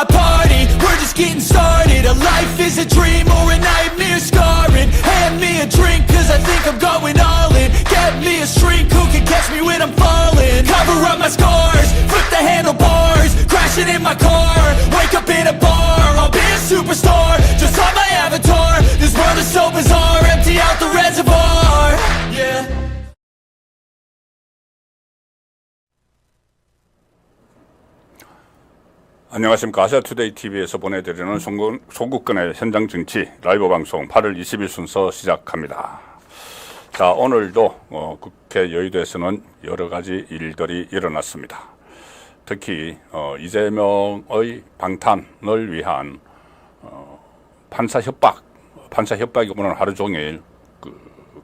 party, we're just getting started. A life is a dream or a nightmare scarring. Hand me a drink cause I think I'm going all in. Get me a shrink who can catch me when I'm falling. Cover up my scars, flip the handlebars, crashing in my car, wake up in a bar. I'll be a superstar, just on my avatar. This world is so bizarre, empty out the reservoir. Yeah. 안녕하십니까. 아시아투데이 TV에서 보내드리는 송국근의 현장정치 라이브 방송 8월 20일 순서 시작합니다. 자, 오늘도 국회 여의도에서는 여러 가지 일들이 일어났습니다. 특히 이재명의 방탄을 위한 판사 협박이 오늘 하루 종일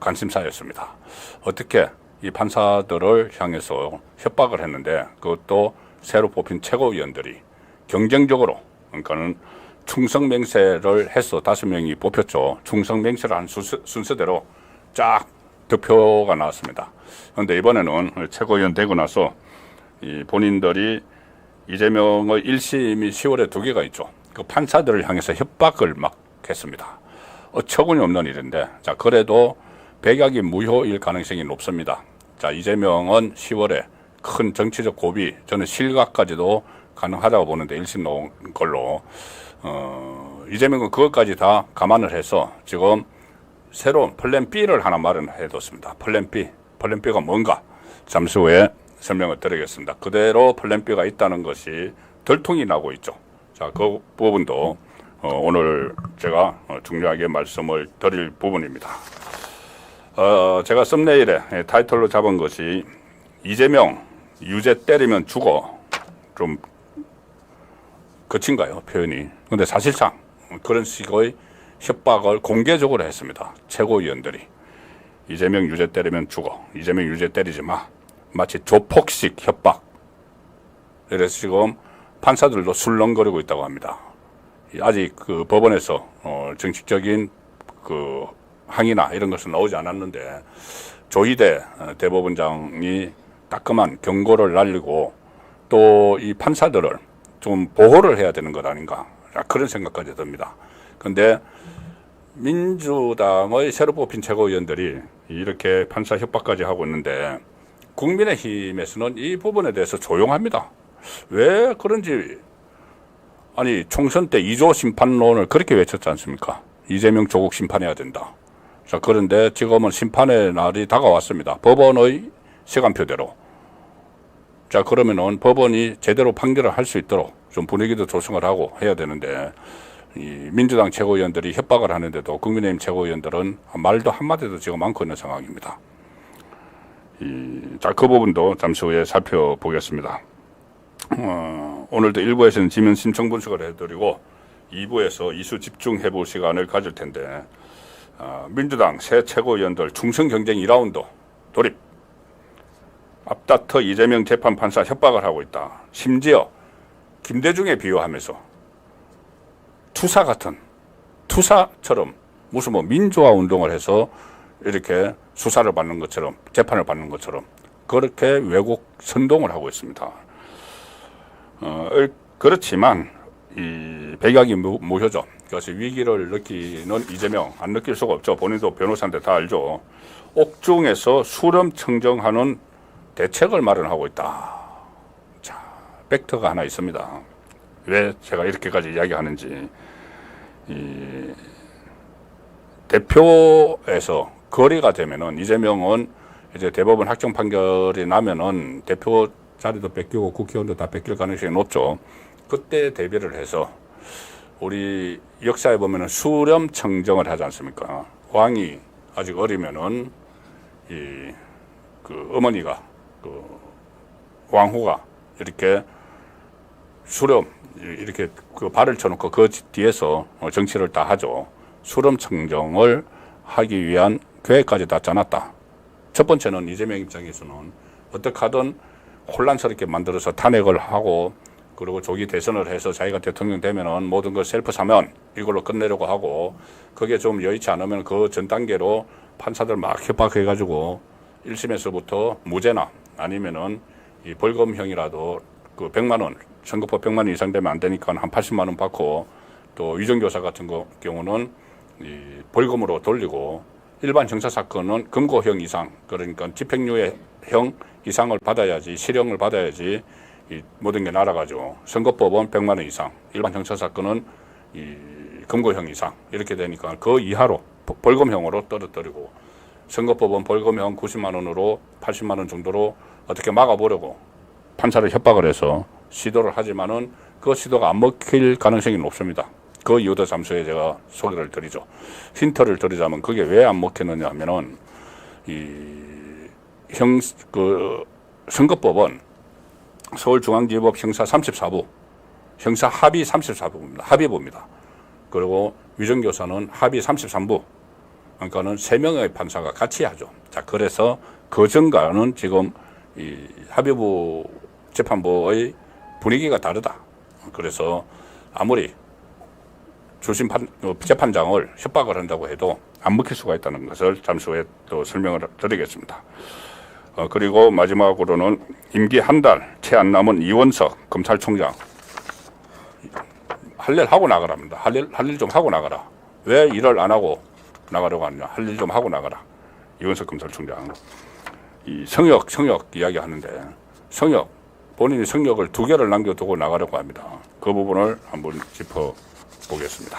관심사였습니다. 어떻게 이 판사들을 향해서 협박을 했는데, 그것도 새로 뽑힌 최고위원들이 경쟁적으로, 그러니까는 충성맹세를 해서 5명이 뽑혔죠. 충성맹세를 한 순서대로 쫙 득표가 나왔습니다. 그런데 이번에는 최고위원 되고 나서 이 본인들이 이재명의 1심이 10월에 2개가 있죠. 그 판사들을 향해서 협박을 막 했습니다. 어처구니 없는 일인데, 자, 그래도 백약이 무효일 가능성이 높습니다. 자, 이재명은 10월에 큰 정치적 고비, 저는 실각까지도 가능하다고 보는데 1심 나온 걸로 이재명은 그것까지 다 감안을 해서 지금 새로운 플랜 B를 하나 마련해뒀습니다. 플랜 B가 뭔가 잠시 후에 설명을 드리겠습니다. 그대로 플랜 B가 있다는 것이 들통이 나고 있죠. 자, 그 부분도 오늘 제가 중요하게 말씀을 드릴 부분입니다. 제가 썸네일에 타이틀로 잡은 것이 이재명 유죄 때리면 죽어. 좀 거친가요, 표현이? 근데 사실상 그런 식의 협박을 공개적으로 했습니다. 최고위원들이. 이재명 유죄 때리면 죽어. 이재명 유죄 때리지 마. 마치 조폭식 협박. 그래서 지금 판사들도 술렁거리고 있다고 합니다. 아직 그 법원에서 정식적인 그 항의나 이런 것은 나오지 않았는데, 조희대 대법원장이 따끔한 경고를 날리고 또 이 판사들을 좀 보호를 해야 되는 것 아닌가, 그런 생각까지 듭니다. 그런데 민주당의 새로 뽑힌 최고위원들이 이렇게 판사 협박까지 하고 있는데, 국민의힘에서는 이 부분에 대해서 조용합니다. 왜 그런지. 아니, 총선 때 2조 심판론을 그렇게 외쳤지 않습니까? 이재명 조국 심판해야 된다. 자, 그런데 지금은 심판의 날이 다가왔습니다. 법원의 시간표대로. 자, 그러면은 법원이 제대로 판결을 할 수 있도록 좀 분위기도 조성을 하고 해야 되는데, 이 민주당 최고위원들이 협박을 하는데도 국민의힘 최고위원들은 말도 한마디도 지금 않고 있는 상황입니다. 자, 그 부분도 잠시 후에 살펴보겠습니다. 오늘도 1부에서는 지면 신청 분석을 해드리고 2부에서 이슈 집중해 볼 시간을 가질 텐데, 민주당 새 최고위원들 충성 경쟁 2라운드 돌입. 앞다퉈 이재명 재판판사 협박을 하고 있다. 심지어 김대중에 비유하면서 투사처럼 무슨 뭐 민주화 운동을 해서 이렇게 수사를 받는 것처럼, 재판을 받는 것처럼 그렇게 왜곡 선동을 하고 있습니다. 그렇지만 이 백약이 무효죠. 그래서 위기를 느끼는 이재명 안 느낄 수가 없죠. 본인도 변호사인데 다 알죠. 옥중에서 수렴 청정하는 대책을 마련하고 있다. 자, 팩트가 하나 있습니다. 왜 제가 이렇게까지 이야기하는지. 이 대표에서 거리가 되면은, 이재명은 이제 대법원 확정 판결이 나면은 대표 자리도 뺏기고 국회의원도 다 뺏길 가능성이 높죠. 그때 대비를 해서 우리 역사에 보면은 수렴 청정을 하지 않습니까? 왕이 아직 어리면은 그 어머니가, 그 왕후가 이렇게 수렴, 이렇게 그 발을 쳐놓고 그 뒤에서 정치를 다 하죠. 수렴 청정을 하기 위한 계획까지 다 짜놨다. 첫 번째는 이재명 입장에서는 어떻게 하든 혼란스럽게 만들어서 탄핵을 하고, 그리고 조기 대선을 해서 자기가 대통령 되면은 모든 걸 셀프 사면 이걸로 끝내려고 하고, 그게 좀 여의치 않으면 그 전 단계로 판사들 막 협박해가지고 1심에서부터 무죄나 아니면은 이 벌금형이라도 그 100만 원 선거법 100만 원 이상 되면 안 되니까 한 80만 원 받고, 또 위정교사 같은 경우는 이 벌금으로 돌리고, 일반 형사사건은 금고형 이상, 그러니까 집행유예 형 이상을 받아야지, 실형을 받아야지 이 모든 게 날아가죠. 선거법은 100만 원 이상, 일반 형사사건은 이 금고형 이상 이렇게 되니까 그 이하로 벌금형으로 떨어뜨리고, 선거법은 벌금형 90만 원으로 80만 원 정도로 어떻게 막아보려고 판사를 협박을 해서 시도를 하지만은 그 시도가 안 먹힐 가능성이 높습니다. 그 이유도 잠시 제가 소개를 드리죠. 힌트를 드리자면 그게 왜 안 먹혔느냐 하면은 선거법은 서울중앙지법 형사 34부, 형사 합의 34부입니다. 합의부입니다. 그리고 위정교사는 합의 33부. 그러니까는 3명의 판사가 같이 하죠. 자, 그래서 그 전과는 지금 이 합의부 재판부의 분위기가 다르다. 그래서 아무리 주심 재판장을 협박을 한다고 해도 안 먹힐 수가 있다는 것을 잠시 후에 또 설명을 드리겠습니다. 그리고 마지막으로는 임기 한 달 채 안 남은 이원석 검찰총장, 할 일 하고 나가랍니다. 할 일 좀 하고 나가라. 왜 일을 안 하고 나가려고 하느냐. 할 일 좀 하고 나가라. 이원석 검찰총장. 이 성역 이야기 하는데, 본인이 성역을 2개를 남겨두고 나가려고 합니다. 그 부분을 한번 짚어보겠습니다.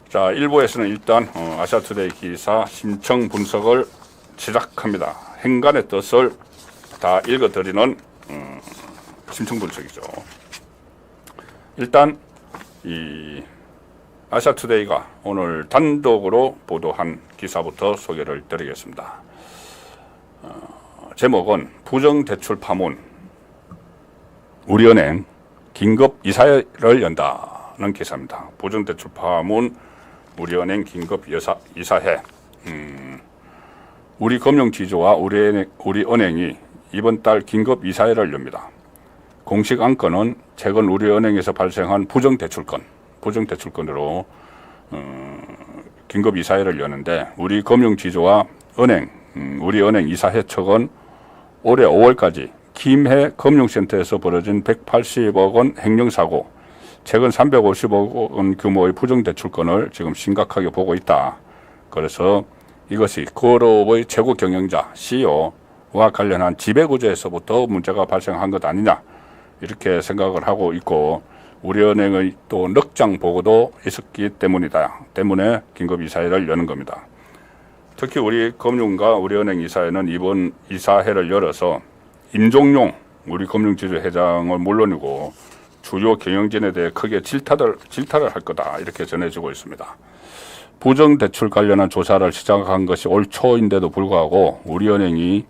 자, 1부에서는 일단 아시아투데이 기사 심층 분석을 시작합니다. 행간의 뜻을 다 읽어드리는 심층 분석이죠. 일단 이 아시아투데이가 오늘 단독으로 보도한 기사부터 소개를 드리겠습니다. 제목은 부정대출 파문, 우리은행 긴급 이사회를 연다는 기사입니다. 부정대출 파문, 우리은행 긴급 이사회. 우리금융지주와 우리은행이 이번 달 긴급 이사회를 엽니다. 공식 안건은 최근 우리은행에서 발생한 부정대출건으로 긴급 이사회를 여는데, 우리금융지주와 우리은행 이사회 측은 올해 5월까지 김해 금융센터에서 벌어진 180억 원 횡령사고, 최근 350억 원 규모의 부정대출건을 지금 심각하게 보고 있다. 그래서 이것이 그룹의 최고 경영자 CEO와 관련한 지배구조에서부터 문제가 발생한 것 아니냐, 이렇게 생각을 하고 있고, 우리은행의 또 넉장 보고도 있었기 때문에 긴급 이사회를 여는 겁니다. 특히 우리금융과 우리은행 이사회는 이번 이사회를 열어서 임종용 우리금융지주 회장을 물론이고 주요 경영진에 대해 크게 질타를 할 거다, 이렇게 전해지고 있습니다. 부정대출 관련한 조사를 시작한 것이 올 초인데도 불구하고 우리은행이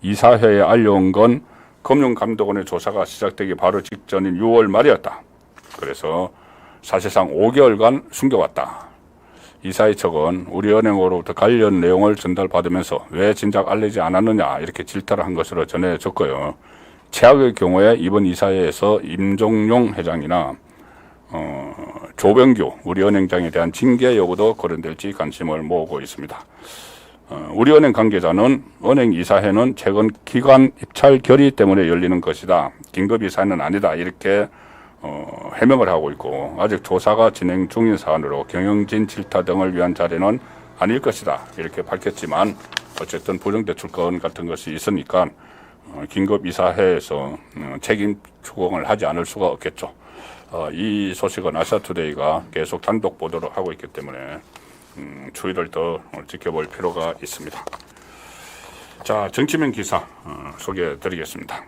이사회에 알려온 건 금융감독원의 조사가 시작되기 바로 직전인 6월 말이었다. 그래서 사실상 5개월간 숨겨왔다. 이사회 측은 우리은행으로부터 관련 내용을 전달받으면서 왜 진작 알리지 않았느냐, 이렇게 질타를 한 것으로 전해졌고요. 최악의 경우에 이번 이사회에서 임종용 회장이나 조병규 우리은행장에 대한 징계 여부도 거론될지 관심을 모으고 있습니다. 우리은행 관계자는 은행 이사회는 최근 기관 입찰 결의 때문에 열리는 것이다, 긴급 이사회는 아니다, 이렇게 해명을 하고 있고, 아직 조사가 진행 중인 사안으로 경영진 질타 등을 위한 자리는 아닐 것이다, 이렇게 밝혔지만 어쨌든 부정대출건 같은 것이 있으니까 긴급 이사회에서 책임 추궁을 하지 않을 수가 없겠죠. 이 소식은 아시아투데이가 계속 단독 보도를 하고 있기 때문에 추이를 더 지켜볼 필요가 있습니다. 자, 정치면 기사 소개해 드리겠습니다.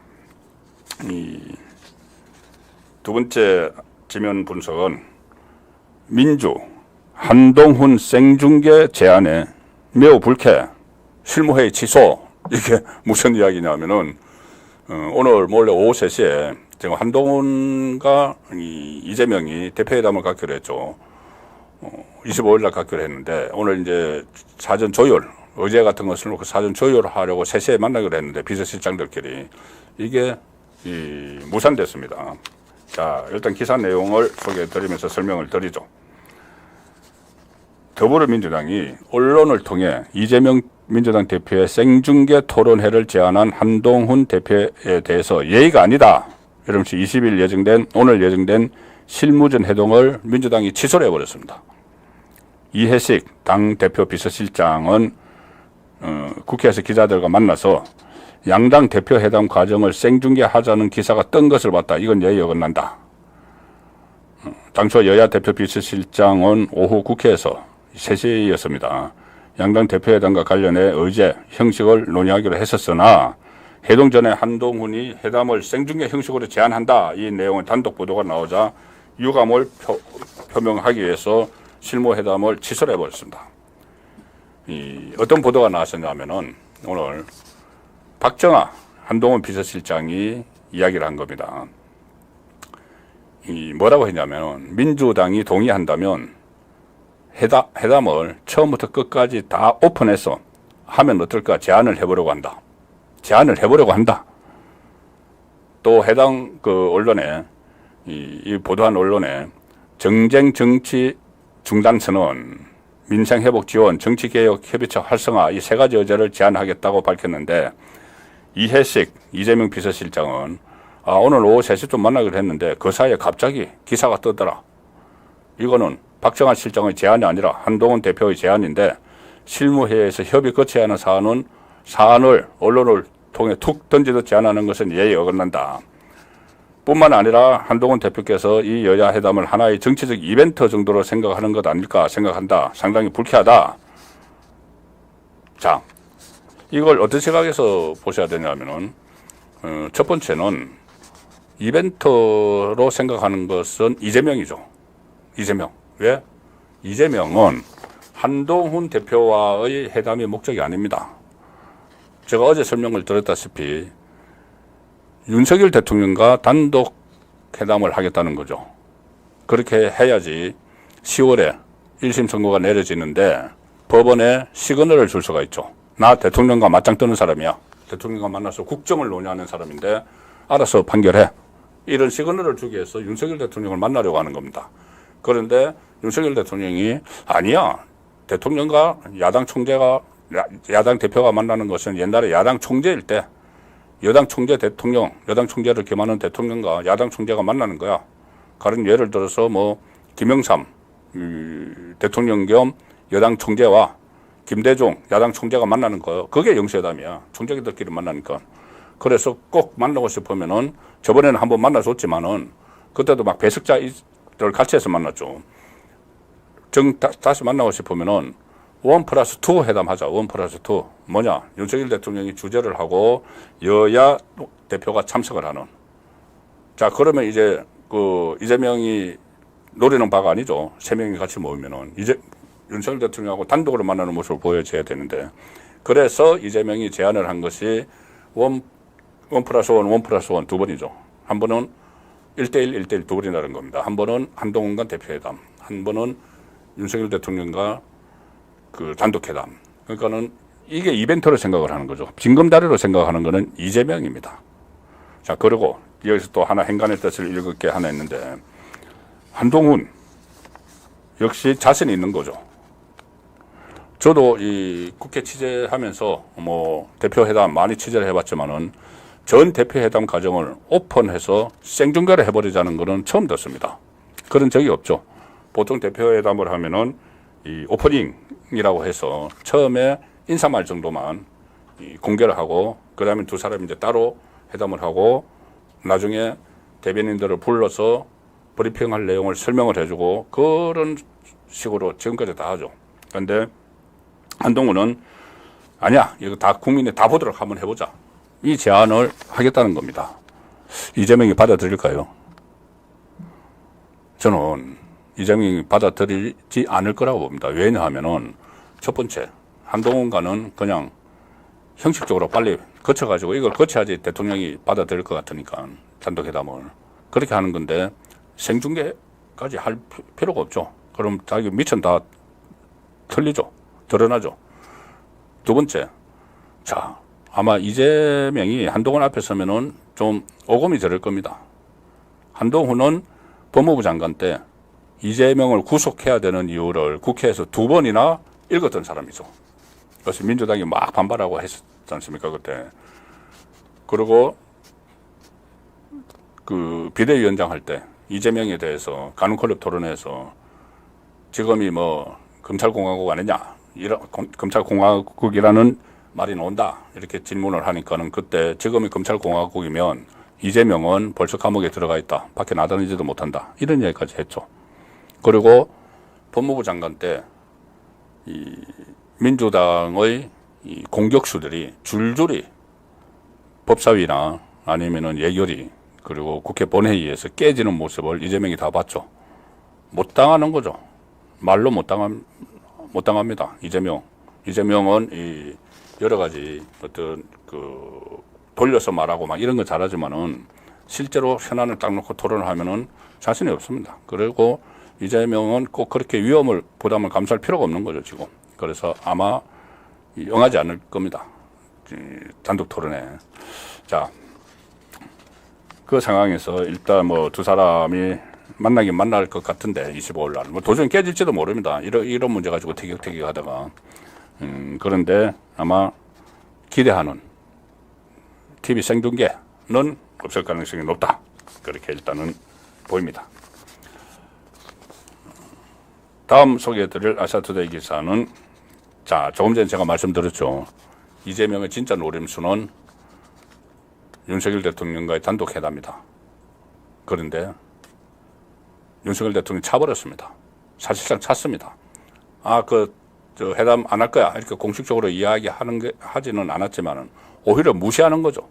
이 두 번째 지면 분석은 민주 한동훈 생중계 제안에 매우 불쾌, 실무회의 취소. 이게 무슨 이야기냐면은 오늘 몰래 오후 3시에 지금 한동훈과 이재명이 대표회담을 갖기로 했죠. 25일 날 갖기로 했는데, 오늘 이제 사전 조율, 의제 같은 것을 놓고 사전 조율을 하려고 3시에 만나기로 했는데, 비서실장들끼리 이게 무산됐습니다. 자, 일단 기사 내용을 소개해 드리면서 설명을 드리죠. 더불어민주당이 언론을 통해 이재명 민주당 대표의 생중계 토론회를 제안한 한동훈 대표에 대해서 예의가 아니다, 이러면서 20일 오늘 예정된 실무진 회동을 민주당이 취소를 해버렸습니다. 이해식 당대표 비서실장은 국회에서 기자들과 만나서 양당 대표회담 과정을 생중계하자는 기사가 뜬 것을 봤다. 이건 예의 어긋난다. 당초 여야 대표 비서실장은 오후 국회에서 3시였습니다. 양당 대표회담과 관련해 의제 형식을 논의하기로 했었으나 회동 전에 한동훈이 회담을 생중계 형식으로 제안한다. 이 내용의 단독 보도가 나오자 유감을 표명하기 위해서 실무회담을 취소를 해버렸습니다. 어떤 보도가 나왔었냐면은 오늘 박정아 한동훈 비서실장이 이야기를 한 겁니다. 뭐라고 했냐면 민주당이 동의한다면 회담을 처음부터 끝까지 다 오픈해서 하면 어떨까 제안을 해보려고 한다. 제안을 해보려고 한다. 또 해당 그 언론에 이 보도한 언론에 정쟁 정치 중단 선언, 민생 회복 지원, 정치 개혁 협의체 활성화 이 3가지 의제를 제안하겠다고 밝혔는데 이해식 이재명 비서실장은 오늘 오후 3시쯤 만나기로 했는데 그 사이에 갑자기 기사가 뜨더라. 이거는 박정아 실장의 제안이 아니라 한동훈 대표의 제안인데 실무회의에서 협의 거쳐야 하는 사안을 언론을 통해 툭 던지듯 제안하는 것은 예의 어긋난다. 뿐만 아니라 한동훈 대표께서 이 여야 회담을 하나의 정치적 이벤트 정도로 생각하는 것 아닐까 생각한다. 상당히 불쾌하다. 자, 이걸 어떤 시각에서 보셔야 되냐면은 첫 번째는 이벤트로 생각하는 것은 이재명이죠. 이재명. 왜? 이재명은 한동훈 대표와의 회담이 목적이 아닙니다. 제가 어제 설명을 드렸다시피 윤석열 대통령과 단독 회담을 하겠다는 거죠. 그렇게 해야지 10월에 1심 선고가 내려지는데 법원에 시그널을 줄 수가 있죠. 나 대통령과 맞짱 뜨는 사람이야. 대통령과 만나서 국정을 논의하는 사람인데 알아서 판결해. 이런 시그널을 주기 위해서 윤석열 대통령을 만나려고 하는 겁니다. 그런데 윤석열 대통령이 아니야. 대통령과 야당 대표가 만나는 것은 옛날에 야당 총재일 때 여당 총재 대통령, 여당 총재를 겸하는 대통령과 야당 총재가 만나는 거야. 다른 예를 들어서 뭐 김영삼 대통령 겸 여당 총재와 김대중 야당 총재가 만나는 거예요. 그게 영수회담이야. 총재들끼리 만나니까. 그래서 꼭 만나고 싶으면은 저번에는 한번 만나줬지만은 그때도 막 배석자를 같이 해서 만났죠. 다시 만나고 싶으면은 1+2 회담하자. 1+2. 뭐냐? 윤석열 대통령이 주재를 하고 여야 대표가 참석을 하는. 자, 그러면 이제 이재명이 노리는 바가 아니죠. 3명이 같이 모이면은 윤석열 대통령하고 단독으로 만나는 모습을 보여줘야 되는데. 그래서 이재명이 제안을 한 것이 1+1 두 번이죠. 한 번은 1대1, 1대1 두 번이라는 겁니다. 한 번은 한동훈과 대표회담. 한 번은 윤석열 대통령과 단독회담. 그러니까는 이게 이벤트로 생각을 하는 거죠. 징검다리로 생각하는 거는 이재명입니다. 자, 그리고 여기서 또 하나 행간의 뜻을 읽을 게 하나 있는데 한동훈 역시 자신이 있는 거죠. 저도 이 국회 취재하면서 뭐 대표회담 많이 취재를 해봤지만은 전 대표회담 과정을 오픈해서 생중계를 해버리자는 거는 처음 듣습니다. 그런 적이 없죠. 보통 대표회담을 하면은 이 오프닝이라고 해서 처음에 인사말 정도만 공개를 하고 그 다음에 두 사람이 이제 따로 회담을 하고 나중에 대변인들을 불러서 브리핑할 내용을 설명을 해주고 그런 식으로 지금까지 다 하죠. 그런데 한동훈은 아니야, 이거 다 국민이 다 보도록 한번 해보자. 이 제안을 하겠다는 겁니다. 이재명이 받아들일까요? 저는 이재명이 받아들이지 않을 거라고 봅니다. 왜냐하면은 첫 번째, 한동훈과는 그냥 형식적으로 빨리 거쳐가지고 이걸 거쳐야지 대통령이 받아들일 것 같으니까 단독회담을 그렇게 하는 건데 생중계까지 할 필요가 없죠. 그럼 자기 미천 다 틀리죠. 드러나죠. 두 번째, 자, 아마 이재명이 한동훈 앞에 서면은 좀 오금이 들을 겁니다. 한동훈은 법무부 장관 때 이재명을 구속해야 되는 이유를 국회에서 2번이나 읽었던 사람이죠. 그래서 민주당이 막 반발하고 했었지 않습니까, 그때. 그리고 그 비대위원장 할 때 이재명에 대해서 가눈클럽 토론회에서 지금이 뭐 검찰공화국 아니냐, 이런 검찰공화국이라는 말이 나온다 이렇게 질문을 하니까는 그때 지금이 검찰공화국이면 이재명은 벌써 감옥에 들어가 있다, 밖에 나다니지도 못한다, 이런 얘기까지 했죠. 그리고 법무부 장관 때 이 민주당의 이 공격수들이 줄줄이 법사위나 아니면은 예결위 그리고 국회 본회의에서 깨지는 모습을 이재명이 다 봤죠. 못 당하는 거죠. 말로 못 당합니다. 이재명은 이 여러 가지 어떤 그 돌려서 말하고 막 이런 거 잘하지만은 실제로 현안을 딱 놓고 토론을 하면은 자신이 없습니다. 그리고 이재명은 꼭 그렇게 위험을 부담을 감수할 필요가 없는 거죠, 지금. 그래서 아마 응하지 않을 겁니다. 단독 토론에. 자, 그 상황에서 일단 뭐 두 사람이 만나긴 만날 것 같은데 25일 날 뭐 도저히 깨질지도 모릅니다. 이런 문제 가지고 티격태격 하다가 그런데 아마 기대하는 TV 생중계는 없을 가능성이 높다. 그렇게 일단은 보입니다. 다음 소개해드릴 아시아투데이 기사는 자, 조금 전에 제가 말씀드렸죠. 이재명의 진짜 노림수는 윤석열 대통령과의 단독 회담이다. 그런데 윤석열 대통령이 차버렸습니다. 사실상 찼습니다. 저 회담 안 할 거야 이렇게 공식적으로 하지는 않았지만은 오히려 무시하는 거죠.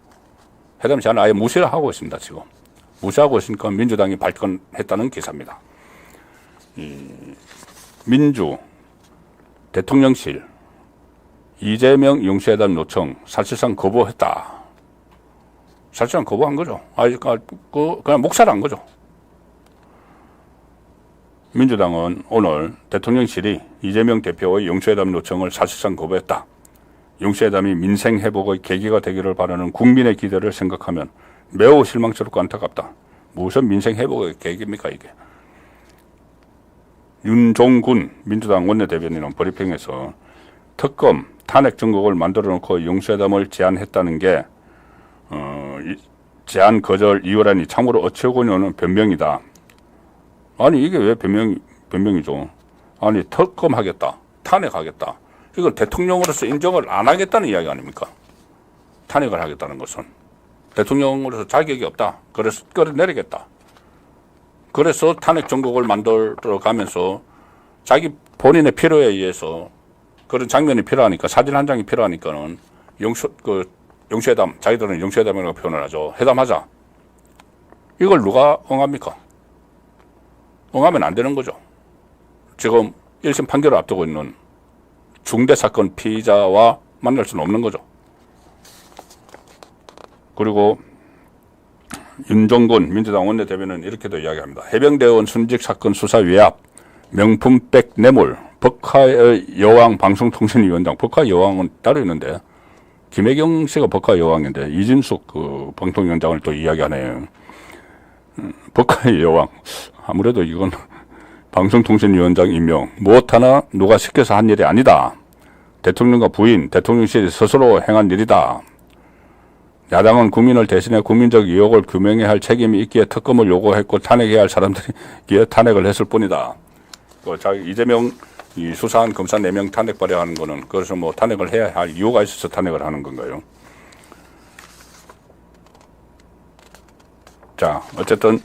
회담 제안을 아예 무시를 하고 있습니다. 지금 무시하고 있으니까 민주당이 발끈했다는 기사입니다. 민주 대통령실 이재명 영수회담 요청 사실상 거부했다. 사실상 거부한 거죠. 그냥 묵살한 거죠. 민주당은 오늘 대통령실이 이재명 대표의 영수회담 요청을 사실상 거부했다. 영수회담이 민생 회복의 계기가 되기를 바라는 국민의 기대를 생각하면 매우 실망스럽고 안타깝다. 무슨 민생 회복의 계기입니까 이게. 윤종군 민주당 원내대변인은 브리핑에서 특검 탄핵 정국을 만들어 놓고 영수회담을 제안했다는 게 제안 거절 이유라니 참으로 어처구니 없는 변명이다. 아니 이게 왜 변명이죠. 아니 특검하겠다, 탄핵하겠다. 이건 대통령으로서 인정을 안 하겠다는 이야기 아닙니까? 탄핵을 하겠다는 것은 대통령으로서 자격이 없다. 그래서 끌어내리겠다. 그래서 탄핵 정국을 만들어 가면서 자기 본인의 필요에 의해서 그런 장면이 필요하니까, 사진 한 장이 필요하니까는 영수회담, 자기들은 영수회담이라고 표현을 하죠. 회담하자. 이걸 누가 응합니까? 응하면 안 되는 거죠. 지금 1심 판결을 앞두고 있는 중대사건 피의자와 만날 수는 없는 거죠. 그리고 윤종군 민주당 원내대변인은 이렇게도 이야기합니다. 해병대원 순직 사건 수사 외압, 명품백 뇌물, 법화의 여왕 방송통신위원장, 법화 여왕은 따로 있는데 김혜경 씨가 법화 여왕인데 이진숙 그 방통위원장을 또 이야기하네요. 법화의 여왕, 아무래도 이건 방송통신위원장 임명 무엇 하나 누가 시켜서 한 일이 아니다. 대통령과 부인, 대통령실이 스스로 행한 일이다. 야당은 국민을 대신해 국민적 의혹을 규명해야 할 책임이 있기에 특검을 요구했고 탄핵해야 할 사람들이기에 탄핵을 했을 뿐이다. 이재명 이 수사한 검사 4명 탄핵 발의하는 거는 그래서 뭐 탄핵을 해야 할 이유가 있어서 탄핵을 하는 건가요? 자, 어쨌든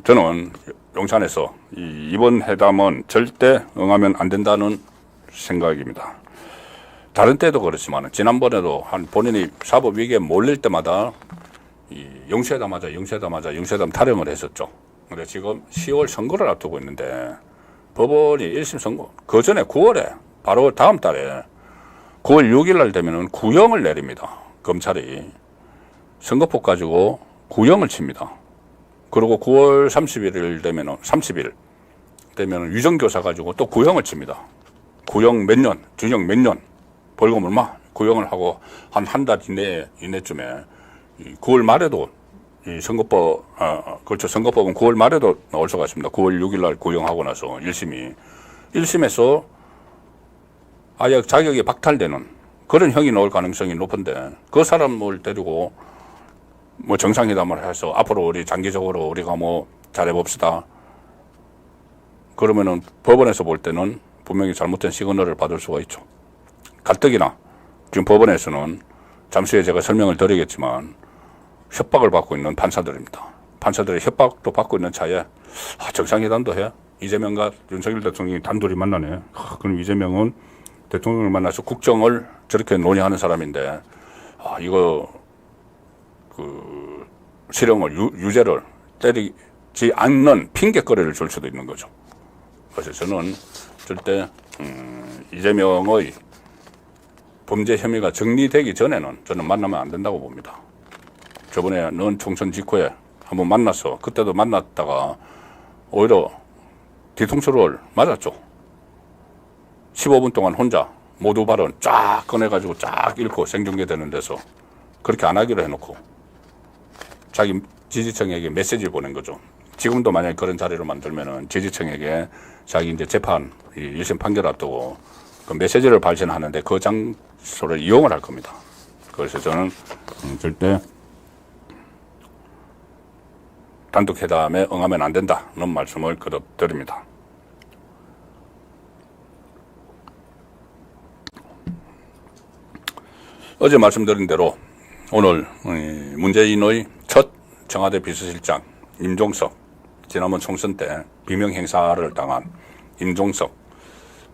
저는 용산에서 이번 회담은 절대 응하면 안 된다는 생각입니다. 다른 때도 그렇지만 지난번에도 한 본인이 사법 위기에 몰릴 때마다 영수회담 타령을 했었죠. 근데 지금 10월 선거를 앞두고 있는데 법원이 1심 선고 그 전에 9월에 바로 다음 달에 9월 6일 날 되면은 구형을 내립니다. 검찰이 선거법 가지고 구형을 칩니다. 그리고 9월 30일 되면은 위정교사 가지고 또 구형을 칩니다. 구형 몇 년, 징역 몇 년, 벌금 얼마 구형을 하고 한 달 이내쯤에 9월 말에도 이 선거법, 그렇죠. 선거법은 9월 말에도 나올 수가 있습니다. 9월 6일 날 구형하고 나서 1심에서 아예 자격이 박탈되는 그런 형이 나올 가능성이 높은데 그 사람을 데리고 뭐 정상회담을 해서 앞으로 우리 장기적으로 우리가 뭐 잘해봅시다. 그러면은 법원에서 볼 때는 분명히 잘못된 시그널을 받을 수가 있죠. 가뜩이나 지금 법원에서는 잠시 후에 제가 설명을 드리겠지만 협박을 받고 있는 판사들입니다. 판사들의 협박도 받고 있는 차에 정상회담도 해. 이재명과 윤석열 대통령이 단둘이 만나네. 그럼 이재명은 대통령을 만나서 국정을 저렇게 논의하는 사람인데 이거 그 실형을 유죄를 때리지 않는 핑계거리를 줄 수도 있는 거죠. 그래서 저는 절대 이재명의 범죄 혐의가 정리되기 전에는 저는 만나면 안 된다고 봅니다. 저번에는 총선 직후에 한번 만나서 그때도 만났다가 오히려 뒤통수를 맞았죠. 15분 동안 혼자 모두 발언 쫙 꺼내가지고 쫙 읽고 생중계되는 데서 그렇게 안 하기로 해놓고 자기 지지층에게 메시지를 보낸 거죠. 지금도 만약에 그런 자리를 만들면은 지지층에게 자기 이제 재판, 1심 판결 앞두고 그 메시지를 발신하는데 그 장소를 이용을 할 겁니다. 그래서 저는 절대 단독 회담에 응하면 안 된다는 말씀을 거듭 드립니다. 어제 말씀드린 대로 오늘 문재인의 첫 청와대 비서실장 임종석, 지난번 총선 때 비명 행사를 당한 임종석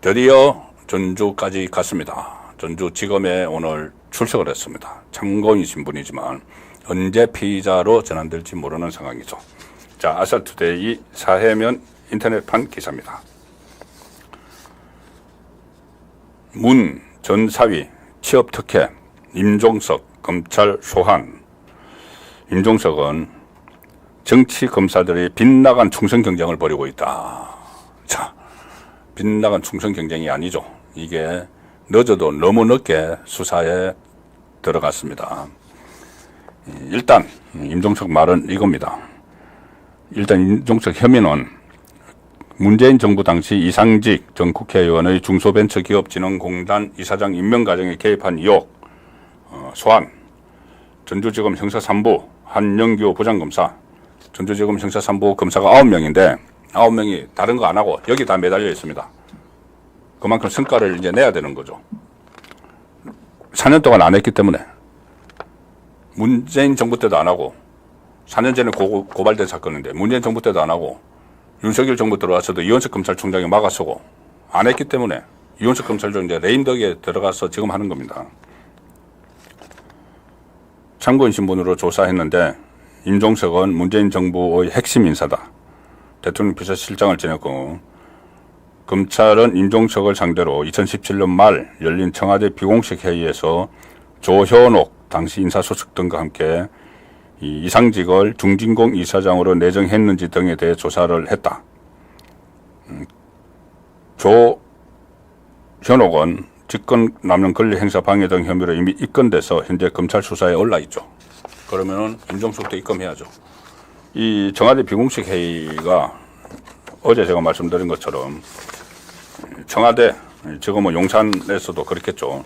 드디어 전주까지 갔습니다. 전주지검에 오늘 출석을 했습니다. 참고인 신분이지만 언제 피의자로 전환될지 모르는 상황이죠. 자, 아사투데이 사해면 인터넷판 기사입니다. 문 전 사위 취업 특혜 임종석 검찰 소환. 임종석은 정치 검사들이 빗나간 충성 경쟁을 벌이고 있다. 자, 빗나간 충성 경쟁이 아니죠. 이게 늦어도 너무 늦게 수사에 들어갔습니다. 일단 임종석 말은 이겁니다. 일단 임종석 혐의는 문재인 정부 당시 이상직 전 국회의원의 중소벤처기업진흥공단 이사장 임명 과정에 개입한 의혹, 소환, 전주지검 형사 3부 한영규 부장검사, 전주지검 형사 3부 검사가 9명인데 9명이 다른 거 안 하고 여기 다 매달려 있습니다. 그만큼 성과를 이제 내야 되는 거죠. 4년 동안 안 했기 때문에 문재인 정부 때도 안 하고 4년 전에 고발된 사건인데 문재인 정부 때도 안 하고 윤석열 정부 들어와서도 이원석 검찰총장이 막아서고 안 했기 때문에 이원석 검찰총 이제 레임덕에 들어가서 지금 하는 겁니다. 참고인 신분으로 조사했는데 임종석은 문재인 정부의 핵심 인사다. 대통령 비서실장을 지냈고 검찰은 임종석을 상대로 2017년 말 열린 청와대 비공식 회의에서 조현옥 당시 인사수석 등과 함께 이상직을 중진공 이사장으로 내정했는지 등에 대해 조사를 했다. 조현옥은 직권남용 권리행사 방해 등 혐의로 이미 입건돼서 현재 검찰 수사에 올라 있죠. 그러면은 임종석도 입건해야죠. 이 청와대 비공식 회의가 어제 제가 말씀드린 것처럼 청와대, 지금 뭐 용산에서도 그렇겠죠.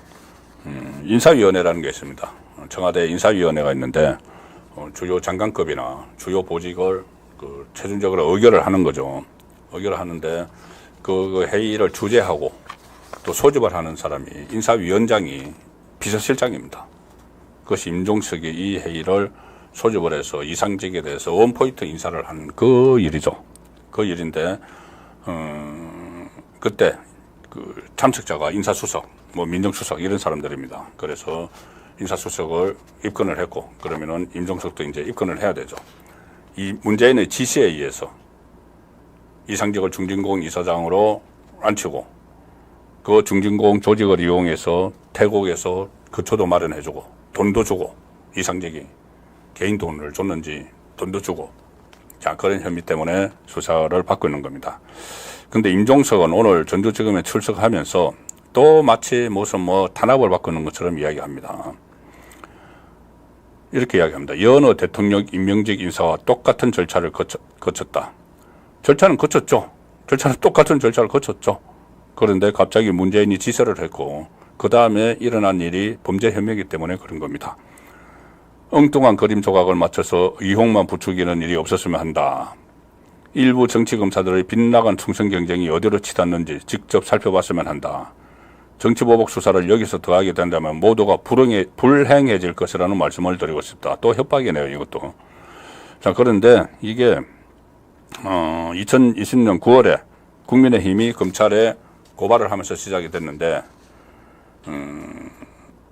인사위원회라는 게 있습니다. 청와대 인사위원회가 있는데 주요 장관급이나 주요 보직을 최종적으로 의결을 하는 거죠. 의결을 하는데 그 회의를 주재하고 또 소집을 하는 사람이 인사위원장이 비서실장입니다. 그것이 임종석이 이 회의를 소집을 해서 이상직에 대해서 원포인트 인사를 한 그 일이죠. 그 일인데 그때 그 참석자가 인사수석, 뭐 민정수석 이런 사람들입니다. 그래서 인사수석을 입건을 했고 그러면은 임종석도 이제 입건을 해야 되죠. 이 문재인의 지시에 의해서 이상직을 중진공 이사장으로 앉히고 그 중진공 조직을 이용해서 태국에서 거처도 마련해주고 돈도 주고 이상직이 개인 돈을 줬는지 돈도 주고 자 그런 혐의 때문에 수사를 받고 있는 겁니다. 근데 임종석은 오늘 전주지검에 출석하면서 또 마치 무슨 뭐 탄압을 받고 있는 것처럼 이야기합니다. 이렇게 이야기합니다. 여느 대통령 임명직 인사와 똑같은 절차를 거쳤다. 절차는 거쳤죠. 절차는 똑같은 절차를 거쳤죠. 그런데 갑자기 문재인이 지시를 했고 그 다음에 일어난 일이 범죄 혐의이기 때문에 그런 겁니다. 엉뚱한 그림 조각을 맞춰서 의혹만 부추기는 일이 없었으면 한다. 일부 정치검사들의 빗나간 충성 경쟁이 어디로 치닫는지 직접 살펴봤으면 한다. 정치보복 수사를 여기서 더하게 된다면 모두가 불행해질 것이라는 말씀을 드리고 싶다. 또 협박이네요, 이것도. 자, 그런데 이게 2020년 9월에 국민의힘이 검찰에 고발을 하면서 시작이 됐는데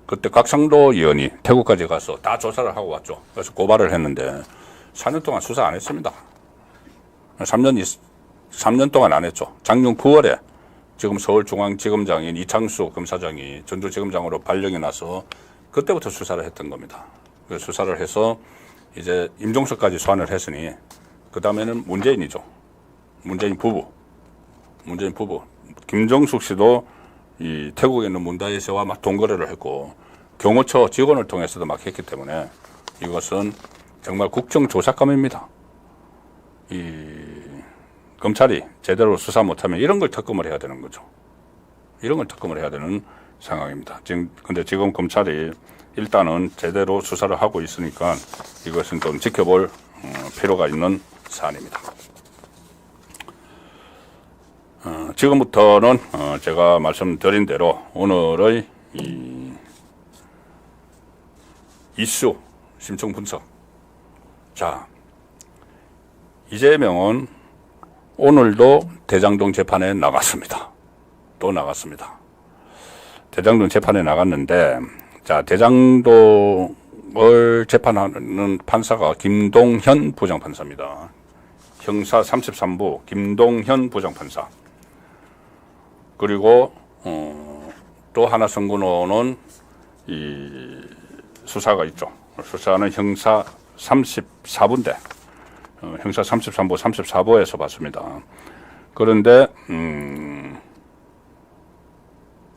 그때 곽상도 의원이 태국까지 가서 다 조사를 하고 왔죠. 그래서 고발을 했는데 4년 동안 수사 안 했습니다. 3년 동안 안 했죠. 작년 9월에 지금 서울중앙지검장인 이창수 검사장이 전주지검장으로 발령이 나서 그때부터 수사를 했던 겁니다. 그래서 수사를 해서 이제 임종석까지 소환을 했으니 그 다음에는 문재인이죠. 문재인 부부. 김정숙 씨도 이 태국에 있는 문다혜 씨와 막 동거래를 했고 경호처 직원을 통해서도 막 했기 때문에 이것은 정말 국정조작감입니다. 검찰이 제대로 수사 못하면 이런 걸 특검을 해야 되는 거죠. 이런 걸 특검을 해야 되는 상황입니다. 근데 지금 검찰이 일단은 제대로 수사를 하고 있으니까 이것은 좀 지켜볼 필요가 있는 사안입니다. 지금부터는 제가 말씀드린 대로 오늘의 이슈 심층 분석. 자, 이재명은 오늘도 대장동 재판에 나갔습니다. 또 나갔습니다. 대장동 재판에 나갔는데, 자, 대장동을 재판하는 판사가 김동현 부장판사입니다. 형사 33부 김동현 부장판사. 그리고 또 하나 선고는 이 수사가 있죠. 수사는 형사 34부인데 형사 33부 34부에서 봤습니다. 그런데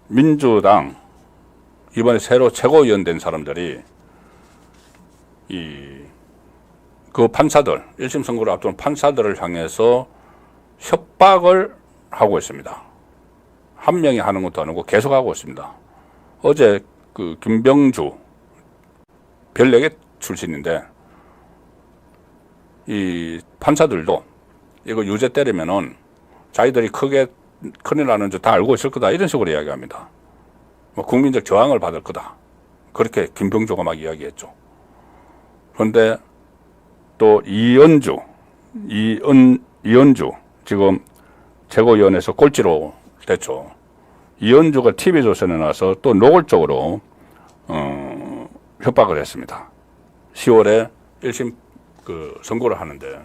민주당 이번에 새로 최고위원 된 사람들이 그 판사들 1심 선고를 앞둔 판사들을 향해서 협박을 하고 있습니다. 한 명이 하는 것도 아니고 계속 하고 있습니다. 어제 그 김병주 별내계 출신인데 이 판사들도 이거 유죄 때리면은 자기들이 큰일 나는 줄 다 알고 있을 거다 이런 식으로 이야기합니다. 뭐 국민적 저항을 받을 거다. 그렇게 김병주가 막 이야기했죠. 그런데 또 이은주 지금 최고위원회에서 꼴찌로 됐죠. 이은주가 TV조선에 나와서 또 노골적으로 협박을 했습니다. 10월에 1심 선고를 하는데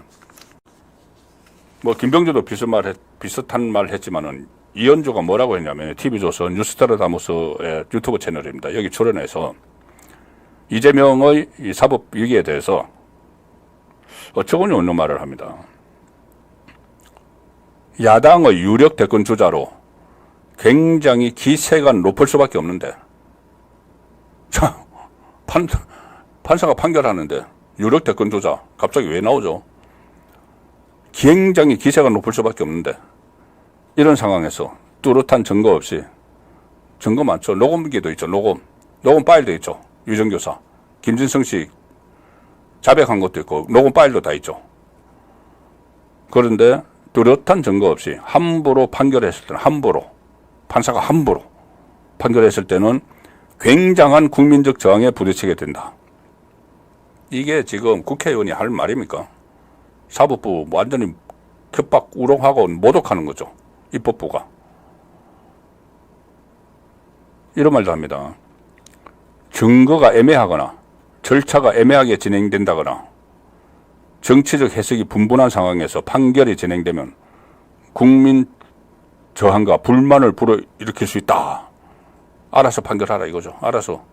뭐 김병주도 비슷한 말 했지만은 이은주가 뭐라고 했냐면 TV조선 뉴스타르다무스의 유튜브 채널입니다. 여기 출연해서 이재명의 이 사법 위기에 대해서 어처구니 없는 말을 합니다. 야당의 유력 대권 주자로 굉장히 기세가 높을 수밖에 없는데, 자, 판사가 판결하는데 유력 대권 주자 갑자기 왜 나오죠? 굉장히 기세가 높을 수밖에 없는데 이런 상황에서 뚜렷한 증거 없이, 증거 많죠. 녹음기도 있죠. 녹음 파일도 있죠. 유정교사 김진성 씨 자백한 것도 있고 녹음 파일도 다 있죠. 그런데 뚜렷한 증거 없이 함부로 판결했을 때는 판사가 함부로 판결했을 때는 굉장한 국민적 저항에 부딪히게 된다. 이게 지금 국회의원이 할 말입니까? 사법부 완전히 협박, 우롱하고 모독하는 거죠. 입법부가. 이런 말도 합니다. 증거가 애매하거나 절차가 애매하게 진행된다거나 정치적 해석이 분분한 상황에서 판결이 진행되면 국민 저항과 불만을 불어일으킬 수 있다. 알아서 판결하라 이거죠. 알아서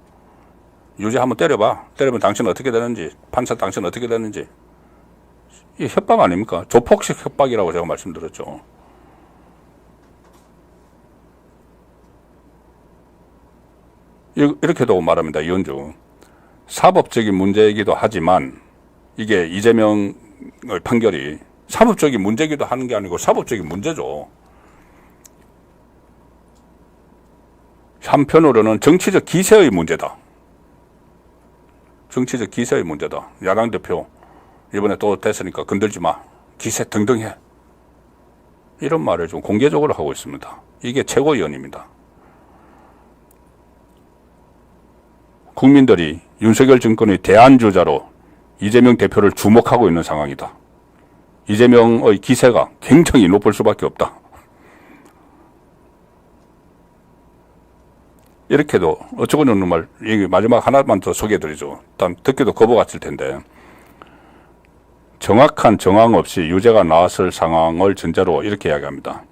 유죄 한번 때려봐. 때리면 당신 어떻게 되는지, 판사 당신 어떻게 되는지. 이 협박 아닙니까? 조폭식 협박이라고 제가 말씀드렸죠. 이렇게도 말합니다. 이은주. 사법적인 문제이기도 하지만 이게 이재명의 판결이 사법적인 문제이기도 하는 게 아니고 사법적인 문제죠. 한편으로는 정치적 기세의 문제다. 정치적 기세의 문제다. 야당 대표 이번에 또 됐으니까 건들지 마. 기세 등등해. 이런 말을 좀 공개적으로 하고 있습니다. 이게 최고위원입니다. 국민들이 윤석열 정권의 대안주자로 이재명 대표를 주목하고 있는 상황이다. 이재명의 기세가 굉장히 높을 수밖에 없다. 이렇게도 어쩌고 저쩌는 말, 마지막 하나만 더 소개해드리죠. 일단 듣기도 거부 같을 텐데, 정확한 정황 없이 유죄가 나왔을 상황을 전제로 이렇게 이야기합니다.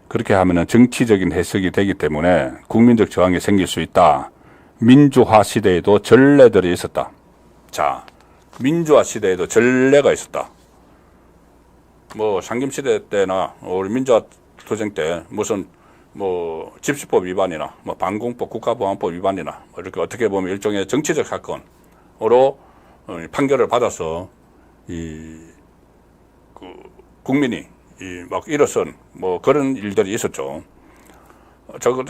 그렇게 하면은 정치적인 해석이 되기 때문에 국민적 저항이 생길 수 있다. 민주화 시대에도 전례들이 있었다. 자, 민주화 시대에도 전례가 있었다. 뭐 상김시대 때나 우리 민주화 투쟁 때 무슨 뭐 집시법 위반이나 뭐 방공법 국가보안법 위반이나 뭐 이렇게 어떻게 보면 일종의 정치적 사건으로 판결을 받아서 국민이 막 일어선 뭐 그런 일들이 있었죠.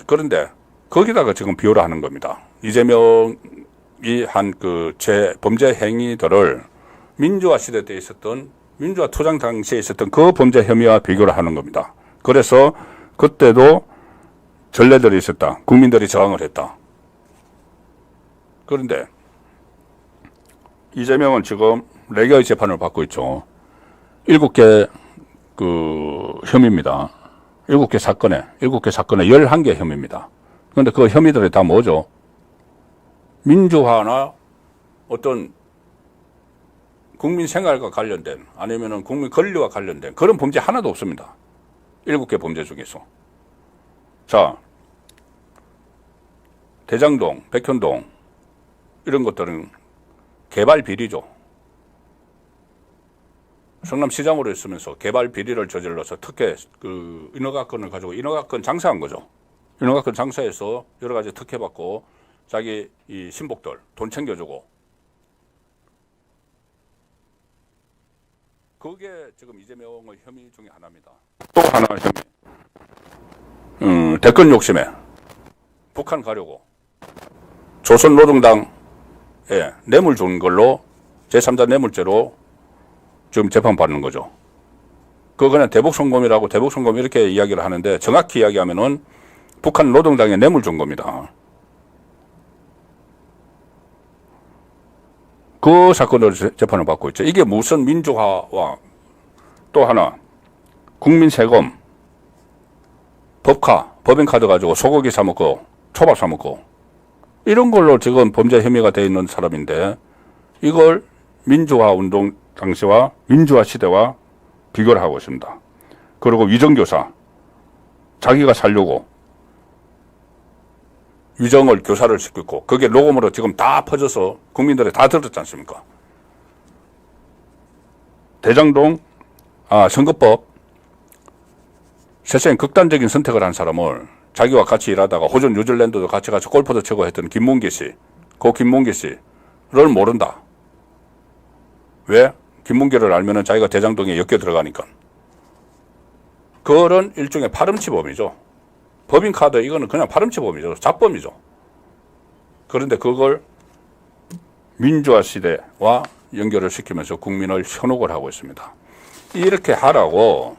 그런데 거기다가 지금 비호를 하는 겁니다. 이재명이 한 범죄 행위들을 민주화 시대 때 있었던 민주화 투쟁 당시에 있었던 그 범죄 혐의와 비교를 하는 겁니다. 그래서 그때도 전례들이 있었다. 국민들이 저항을 했다. 그런데 이재명은 지금 4개의 재판을 받고 있죠. 7개 혐의입니다. 7개 사건에 11개 혐의입니다. 그런데 그 혐의들이 다 뭐죠? 민주화나 어떤 국민 생활과 관련된 아니면은 국민 권리와 관련된 그런 범죄 하나도 없습니다. 7개 범죄 중에서. 자, 대장동, 백현동 이런 것들은 개발 비리죠. 성남시장으로 있으면서 개발 비리를 저질러서 특혜 인허가권을 가지고 인허가권 장사한 거죠. 인허가권 장사해서 여러 가지 특혜 받고 자기 이 신복들 돈 챙겨주고 그게 지금 이재명의 혐의 중에 하나입니다. 또 하나 혐의. 대권 욕심에 북한 가려고 조선노동당에 뇌물 준 걸로 제3자 뇌물죄로 지금 재판받는 거죠. 그거 그냥 대북송금이라고 대북송금 이렇게 이야기를 하는데 정확히 이야기하면은 북한 노동당에 뇌물 준 겁니다. 그 사건으로 재판을 받고 있죠. 이게 무슨 민주화와 또 하나 국민 세금 법인카드 가지고 소고기 사 먹고 초밥 사 먹고 이런 걸로 지금 범죄 혐의가 되어 있는 사람인데 이걸 민주화 운동 당시와 민주화 시대와 비교를 하고 있습니다. 그리고 위정교사 자기가 살려고 위정을 교사를 시켰고 그게 녹음으로 지금 다 퍼져서 국민들이 다 들었지 않습니까? 대장동 선거법 세상에 극단적인 선택을 한 사람을 자기와 같이 일하다가 호주 뉴질랜드도 같이 가서 골프도 치고 했던 김문기 씨, 그 김문기 씨를 모른다. 왜? 김문기를 알면은 자기가 대장동에 엮여 들어가니까. 그런 일종의 파렴치범이죠. 법인카드 이거는 그냥 파렴치범이죠. 잡범이죠. 그런데 그걸 민주화 시대와 연결을 시키면서 국민을 현혹을 하고 있습니다. 이렇게 하라고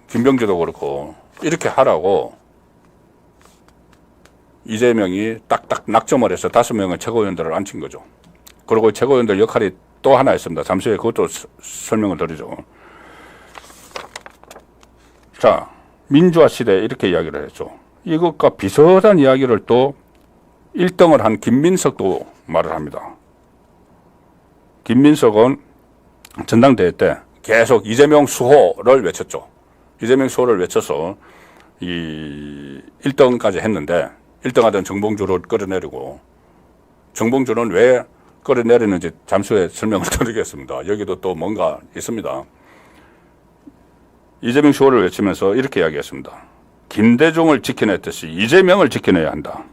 김병주도 그렇고 이렇게 하라고 이재명이 딱딱 낙점을 해서 5명의 최고위원들을 앉힌 거죠. 그리고 최고위원들 역할이 또 하나 있습니다. 잠시 후에 그것도 설명을 드리죠. 자, 민주화 시대 이렇게 이야기를 했죠. 이것과 비슷한 이야기를 또 1등을 한 김민석도 말을 합니다. 김민석은 전당대회 때 계속 이재명 수호를 외쳤죠. 이재명 수호를 외쳐서 이 1등까지 했는데 1등하던 정봉주를 끌어내리고 정봉주는 왜 끌어내리는지 잠시 후에 설명을 드리겠습니다. 여기도 또 뭔가 있습니다. 이재명 수호를 외치면서 이렇게 이야기했습니다. 김대중을 지켜냈듯이 이재명을 지켜내야 한다.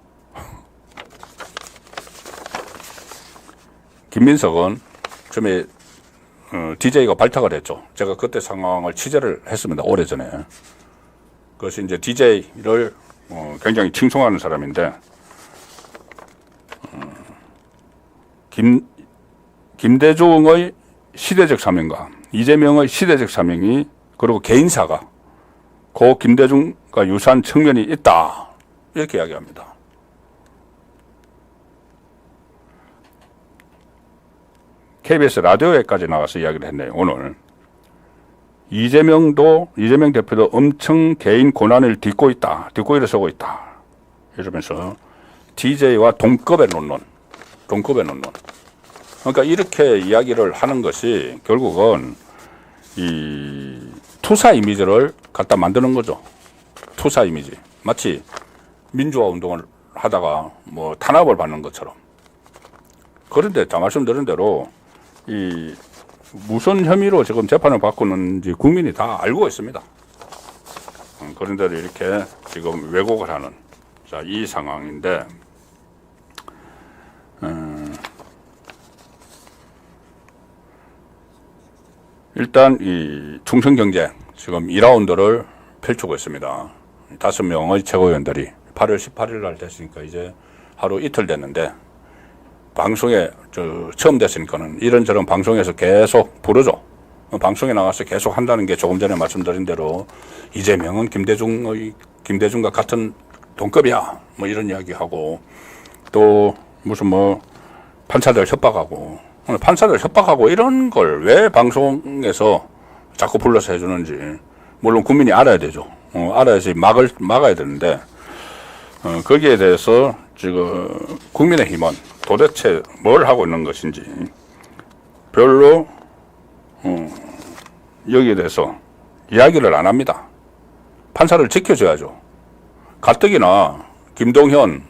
김민석은 처음에 DJ가 발탁을 했죠. 제가 그때 상황을 취재를 했습니다. 오래전에. 그것이 이제 DJ를 굉장히 칭송하는 사람인데 김대중의 시대적 사명과 이재명의 시대적 사명이 그리고 개인사가 고 김대중과 유사한 측면이 있다. 이렇게 이야기합니다. KBS 라디오에까지 나가서 이야기를 했네요. 오늘 이재명 대표도 엄청 개인 고난을 딛고 일어서고 있다. 이러면서 DJ와 동급의 논론. 그러니까 이렇게 이야기를 하는 것이 결국은 이 투사 이미지를 갖다 만드는 거죠. 투사 이미지. 마치 민주화 운동을 하다가 뭐 탄압을 받는 것처럼. 그런데 다 말씀드린 대로 이 무슨 혐의로 지금 재판을 받고 있는지 국민이 다 알고 있습니다. 그런데도 이렇게 지금 왜곡을 하는 자, 이 상황인데 일단 이 충성경제 지금 2라운드를 펼치고 있습니다. 5명의 최고위원들이 8월 18일 날 됐으니까 이제 하루 이틀 됐는데 방송에 처음 됐으니까는 이런저런 방송에서 계속 부르죠. 방송에 나가서 계속 한다는 게 조금 전에 말씀드린 대로 이재명은 김대중과 같은 동급이야. 뭐 이런 이야기하고 또 무슨 뭐 판사들 협박하고 이런 걸 왜 방송에서 자꾸 불러서 해주는지 물론 국민이 알아야 되죠. 알아야지 막아야 되는데 거기에 대해서 지금 국민의힘은 도대체 뭘 하고 있는 것인지 별로 여기에 대해서 이야기를 안 합니다. 판사를 지켜줘야죠. 가뜩이나 김동현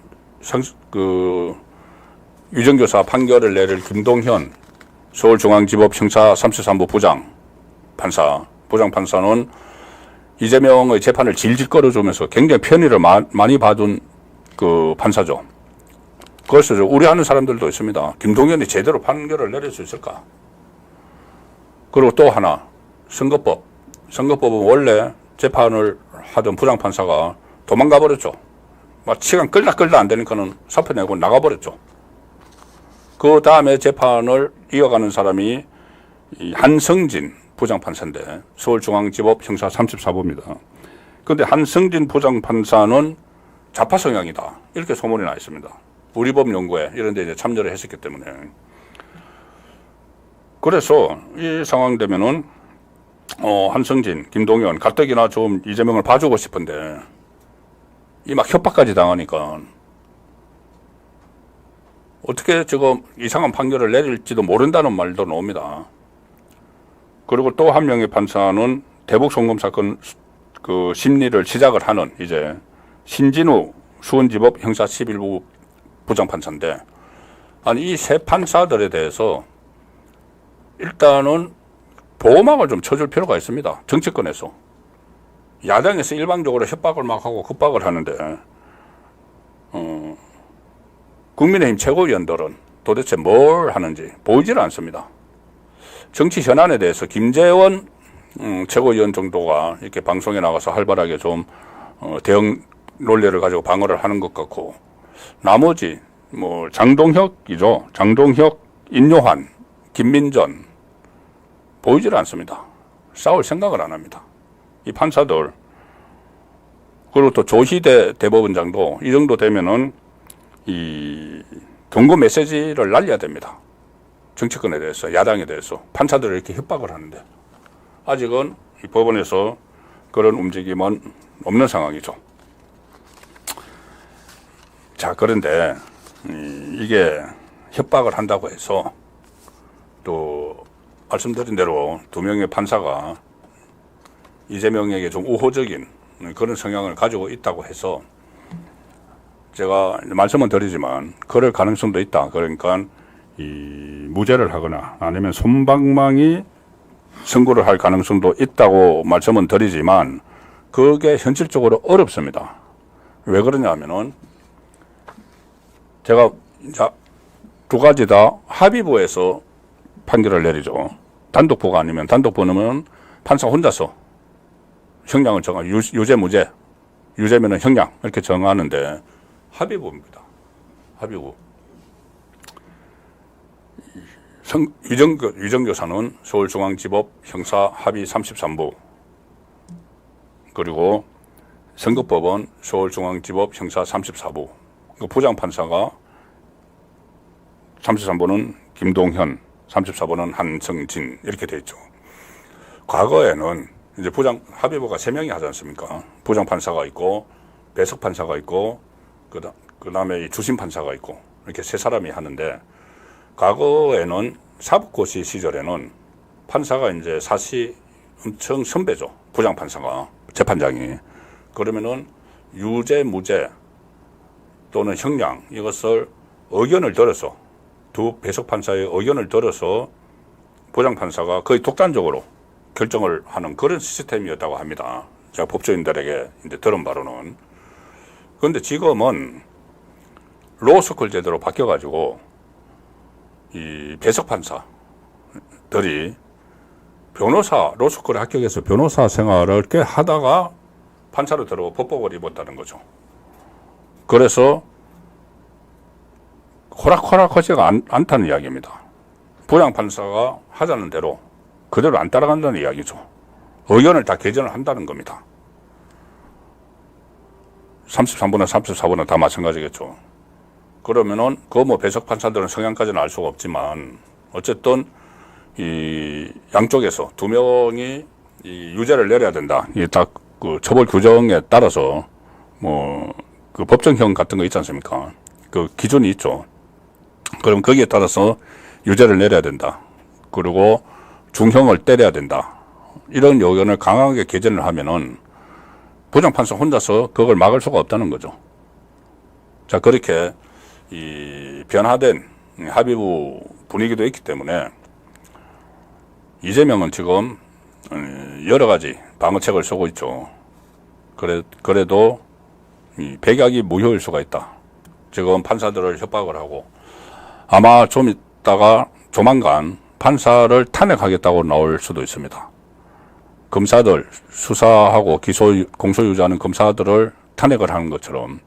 유정교사 판결을 내릴 김동현 서울중앙지법 형사 33부 부장판사는 이재명의 재판을 질질 끌어주면서 굉장히 편의를 많이 받은 그 판사죠. 그래서 우려하는 사람들도 있습니다. 김동현이 제대로 판결을 내릴 수 있을까? 그리고 또 하나, 선거법은 원래 재판을 하던 부장판사가 도망가 버렸죠. 막 시간 끌다 안 되니까는 사표 내고 나가버렸죠. 그 다음에 재판을 이어가는 사람이 이 한성진 부장판사인데 서울중앙지법 형사 34부입니다. 그런데 한성진 부장판사는 좌파 성향이다. 이렇게 소문이 나 있습니다. 우리법 연구회 이런 데 이제 참여를 했었기 때문에. 그래서 이 상황 되면은 한성진, 김동연 가뜩이나 좀 이재명을 봐주고 싶은데 이 막 협박까지 당하니까 어떻게 지금 이상한 판결을 내릴지도 모른다는 말도 나옵니다. 그리고 또 한 명의 판사는 대북 송금 사건 그 심리를 시작을 하는 이제 신진우 수원지법 형사 11부 부장판사인데 아니 이 세 판사들에 대해서 일단은 보호막을 좀 쳐줄 필요가 있습니다. 정치권에서. 야당에서 일방적으로 협박을 막 하고 급박을 하는데 국민의힘 최고위원들은 도대체 뭘 하는지 보이질 않습니다. 정치 현안에 대해서 김재원 최고위원 정도가 이렇게 방송에 나가서 활발하게 좀 대응 논리를 가지고 방어를 하는 것 같고 나머지 뭐 장동혁이죠. 장동혁, 인요한, 김민전 보이질 않습니다. 싸울 생각을 안 합니다. 이 판사들 그리고 또 조희대 대법원장도 이 정도 되면은 이 경고 메시지를 날려야 됩니다. 정치권에 대해서 야당에 대해서 판사들을 이렇게 협박을 하는데 아직은 이 법원에서 그런 움직임은 없는 상황이죠. 자, 그런데 이게 협박을 한다고 해서 또 말씀드린 대로 두 명의 판사가 이재명에게 좀 우호적인 그런 성향을 가지고 있다고 해서 제가 말씀은 드리지만 그럴 가능성도 있다. 그러니까 이 무죄를 하거나 아니면 솜방망이 선고를 할 가능성도 있다고 말씀은 드리지만 그게 현실적으로 어렵습니다. 왜 그러냐 하면은 제가 두 가지 다 합의부에서 판결을 내리죠. 단독부가 아니면 단독부는 판사 혼자서 형량을 정하 유죄 무죄 유죄면은 형량 이렇게 정하는데 합의부입니다. 합의부. 위정교사는 서울중앙지법 형사 합의 33부, 그리고 선거법원 서울중앙지법 형사 34부, 그 부장판사가 33부는 김동현, 34부는 한성진 이렇게 돼 있죠. 과거에는 이제 합의부가 3명이 하지 않습니까? 부장판사가 있고 배석판사가 있고 그 다음에 주심판사가 있고 이렇게 3사람이 하는데, 과거에는 사법고시 시절에는 판사가 이제 사시 엄청 선배죠. 부장판사가, 재판장이. 그러면은 유죄, 무죄 또는 형량 이것을 의견을 들어서, 두 배석판사의 의견을 들어서 부장판사가 거의 독단적으로 결정을 하는 그런 시스템이었다고 합니다. 제가 법조인들에게 이제 들은 바로는. 그런데 지금은 로스쿨 제도로 바뀌어가지고 이 배석판사들이 로스쿨에 합격해서 변호사 생활을 꽤 하다가 판사로 들어가 법복을 입었다는 거죠. 그래서 호락호락하지가 않다는 이야기입니다. 부장판사가 하자는 대로 그대로 안 따라간다는 이야기죠. 의견을 다 개정을 한다는 겁니다. 33부나 34부나 다 마찬가지겠죠. 그러면은 배석판사들은 성향까지는 알 수가 없지만 어쨌든 이 양쪽에서 2명이 이 유죄를 내려야 된다. 이 딱 그 처벌 규정에 따라서 그 법정형 같은 거 있지 않습니까? 그 기준이 있죠. 그럼 거기에 따라서 유죄를 내려야 된다. 그리고 중형을 때려야 된다. 이런 요건을 강하게 개정을 하면은 부장판사 혼자서 그걸 막을 수가 없다는 거죠. 자, 그렇게 이 변화된 합의부 분위기도 있기 때문에 이재명은 지금 여러 가지 방어책을 쓰고 있죠. 그래도 이 백약이 무효일 수가 있다. 지금 판사들을 협박을 하고 아마 좀 있다가 조만간 판사를 탄핵하겠다고 나올 수도 있습니다. 검사들, 수사하고 공소유지하는 검사들을 탄핵을 하는 것처럼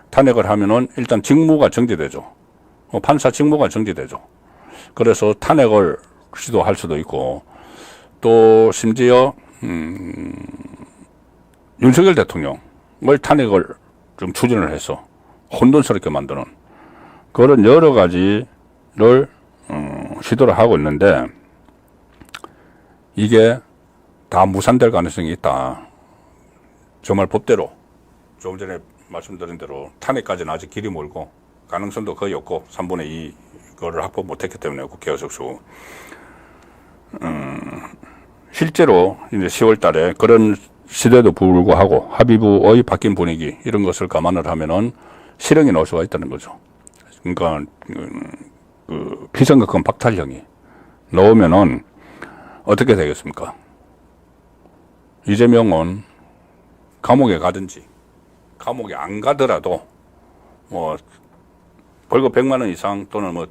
탄핵을 하면은 일단 직무가 정지되죠. 판사 직무가 정지되죠. 그래서 탄핵을 시도할 수도 있고, 또 심지어 윤석열 대통령을 탄핵을 좀 추진을 해서 혼돈스럽게 만드는 그런 여러 가지를 시도를 하고 있는데, 이게 다 무산될 가능성이 있다. 정말 법대로 조금 전에 말씀드린 대로 탄핵까지는 아직 길이 멀고 가능성도 거의 없고 3분의 2거를 확보 못했기 때문에 국회 의석수. 실제로 이제 10월 달에 그런 시대도 불구하고 합의부의 바뀐 분위기 이런 것을 감안을 하면은 실형이 나올 수가 있다는 거죠. 그러니까 그 피선거권 박탈형이 나오면은 어떻게 되겠습니까? 이재명은 감옥에 가든지 감옥에 안 가더라도 벌금 100만 원 이상 또는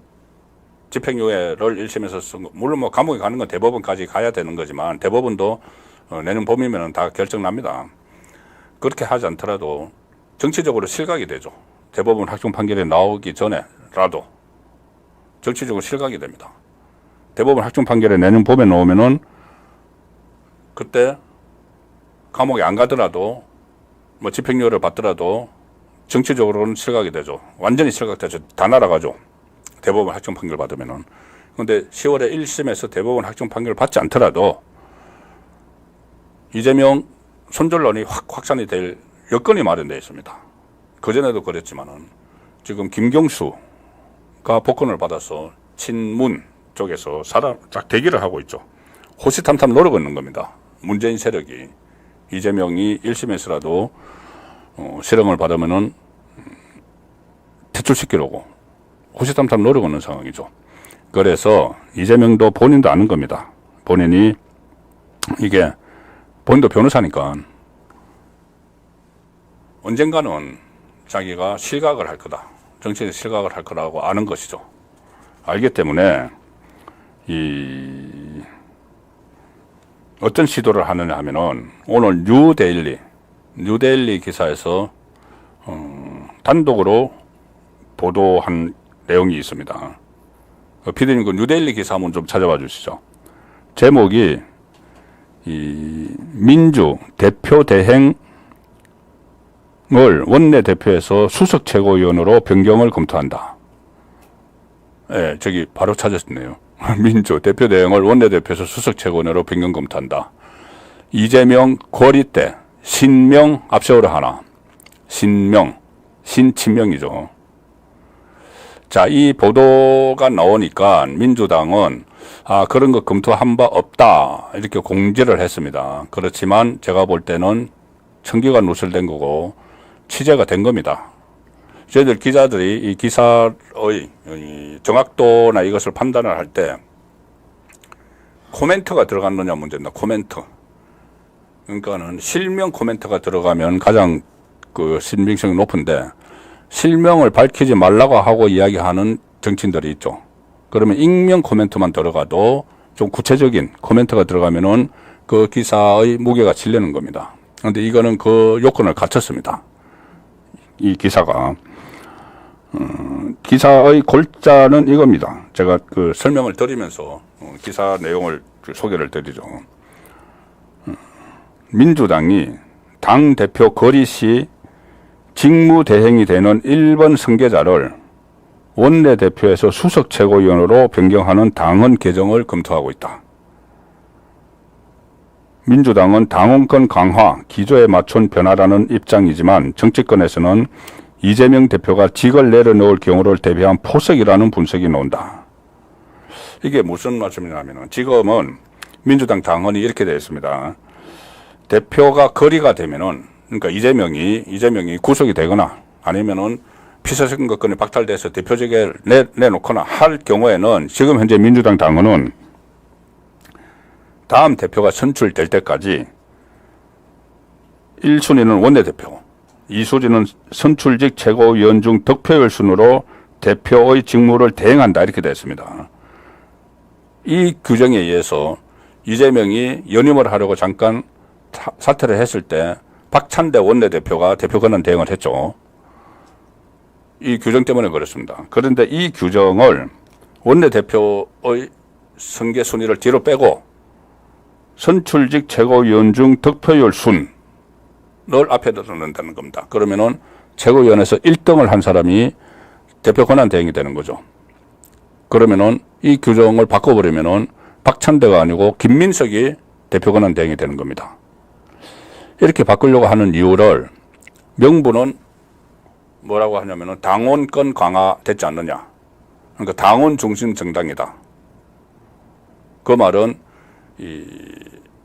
집행유예를 1심에서 쓴 거, 물론 감옥에 가는 건 대법원까지 가야 되는 거지만 대법원도 내년 봄이면 다 결정납니다. 그렇게 하지 않더라도 정치적으로 실각이 되죠. 대법원 확정 판결이 나오기 전에라도 정치적으로 실각이 됩니다. 대법원 확정 판결이 내년 봄에 나오면은 그때 감옥에 안 가더라도 집행유예를 받더라도 정치적으로는 실각이 되죠. 완전히 실각되죠. 다 날아가죠. 대법원 확정 판결 받으면은. 그런데 10월에 1심에서 대법원 확정 판결을 받지 않더라도 이재명 손절론이 확산이 될 여건이 마련되어 있습니다. 그전에도 그랬지만은 지금 김경수가 복권을 받아서 친문 쪽에서 딱 대기를 하고 있죠. 호시탐탐 노리고 있는 겁니다. 문재인 세력이 이재명이 1심에서라도 실형을 받으면은 퇴출시키려고 호시탐탐 노리고 있는 상황이죠. 그래서 이재명도 본인도 아는 겁니다. 본인이 이게 본인도 변호사니까 언젠가는 자기가 실각을 할 거다. 정치에서 실각을 할 거라고 아는 것이죠. 알기 때문에 어떤 시도를 하느냐 하면은 오늘 뉴데일리 기사에서 단독으로 보도한 내용이 있습니다. 피디님 그 뉴데일리 기사 한번 좀 찾아봐 주시죠. 제목이 이 민주 대표 대행을 원내대표에서 수석 최고위원으로 변경을 검토한다. 예, 저기 바로 찾았네요. 민주 대표 대행을 원내대표에서 수석 최고위원으로 변경 검토한다. 이재명 거리 때 신명 앞세우려 하나. 신명, 신친명이죠. 자, 이 보도가 나오니까 민주당은 그런 거 검토한 바 없다 이렇게 공지를 했습니다. 그렇지만 제가 볼 때는 청기가 누설된 거고 취재가 된 겁니다. 저희들 기자들이 이 기사의 정확도나 이것을 판단을 할 때 코멘트가 들어갔느냐 문제입니다. 코멘트. 그러니까는 실명 코멘트가 들어가면 가장 그 신빙성이 높은데 실명을 밝히지 말라고 하고 이야기하는 정치인들이 있죠. 그러면 익명 코멘트만 들어가도 좀 구체적인 코멘트가 들어가면은 그 기사의 무게가 질리는 겁니다. 그런데 이거는 그 요건을 갖췄습니다. 이 기사가. 기사의 골자는 이겁니다. 제가 그 설명을 드리면서 기사 내용을 소개를 드리죠. 민주당이 당대표 거리 시 직무대행이 되는 1번 승계자를 원내대표에서 수석 최고위원으로 변경하는 당헌 개정을 검토하고 있다. 민주당은 당원권 강화, 기조에 맞춘 변화라는 입장이지만 정치권에서는 이재명 대표가 직을 내려놓을 경우를 대비한 포석이라는 분석이 나온다. 이게 무슨 말씀이냐면 지금은 민주당 당헌이 이렇게 되어 있습니다. 대표가 거리가 되면은 그러니까 이재명이 구속이 되거나 아니면은 피서선거권이 박탈돼서 대표직에 내놓거나 할 경우에는 지금 현재 민주당 당헌은 다음 대표가 선출될 때까지 1순위는 원내대표, 2순위는 선출직 최고위원 중 득표율 순으로 대표의 직무를 대행한다 이렇게 됐습니다. 이 규정에 의해서 이재명이 연임을 하려고 잠깐 사퇴를 했을 때 박찬대 원내대표가 대표 권한 대행을 했죠. 이 규정 때문에 그렇습니다. 그런데 이 규정을 원내대표의 선계 순위를 뒤로 빼고 선출직 최고위원 중 득표율 순을 앞에 넣는다는 겁니다. 그러면은 최고위원회에서 1등을 한 사람이 대표 권한 대행이 되는 거죠. 그러면은 이 규정을 바꿔버리면은 박찬대가 아니고 김민석이 대표 권한 대행이 되는 겁니다. 이렇게 바꾸려고 하는 이유를 명분은 뭐라고 하냐면은 당원권 강화됐지 않느냐. 그러니까 당원 중심 정당이다. 그 말은 이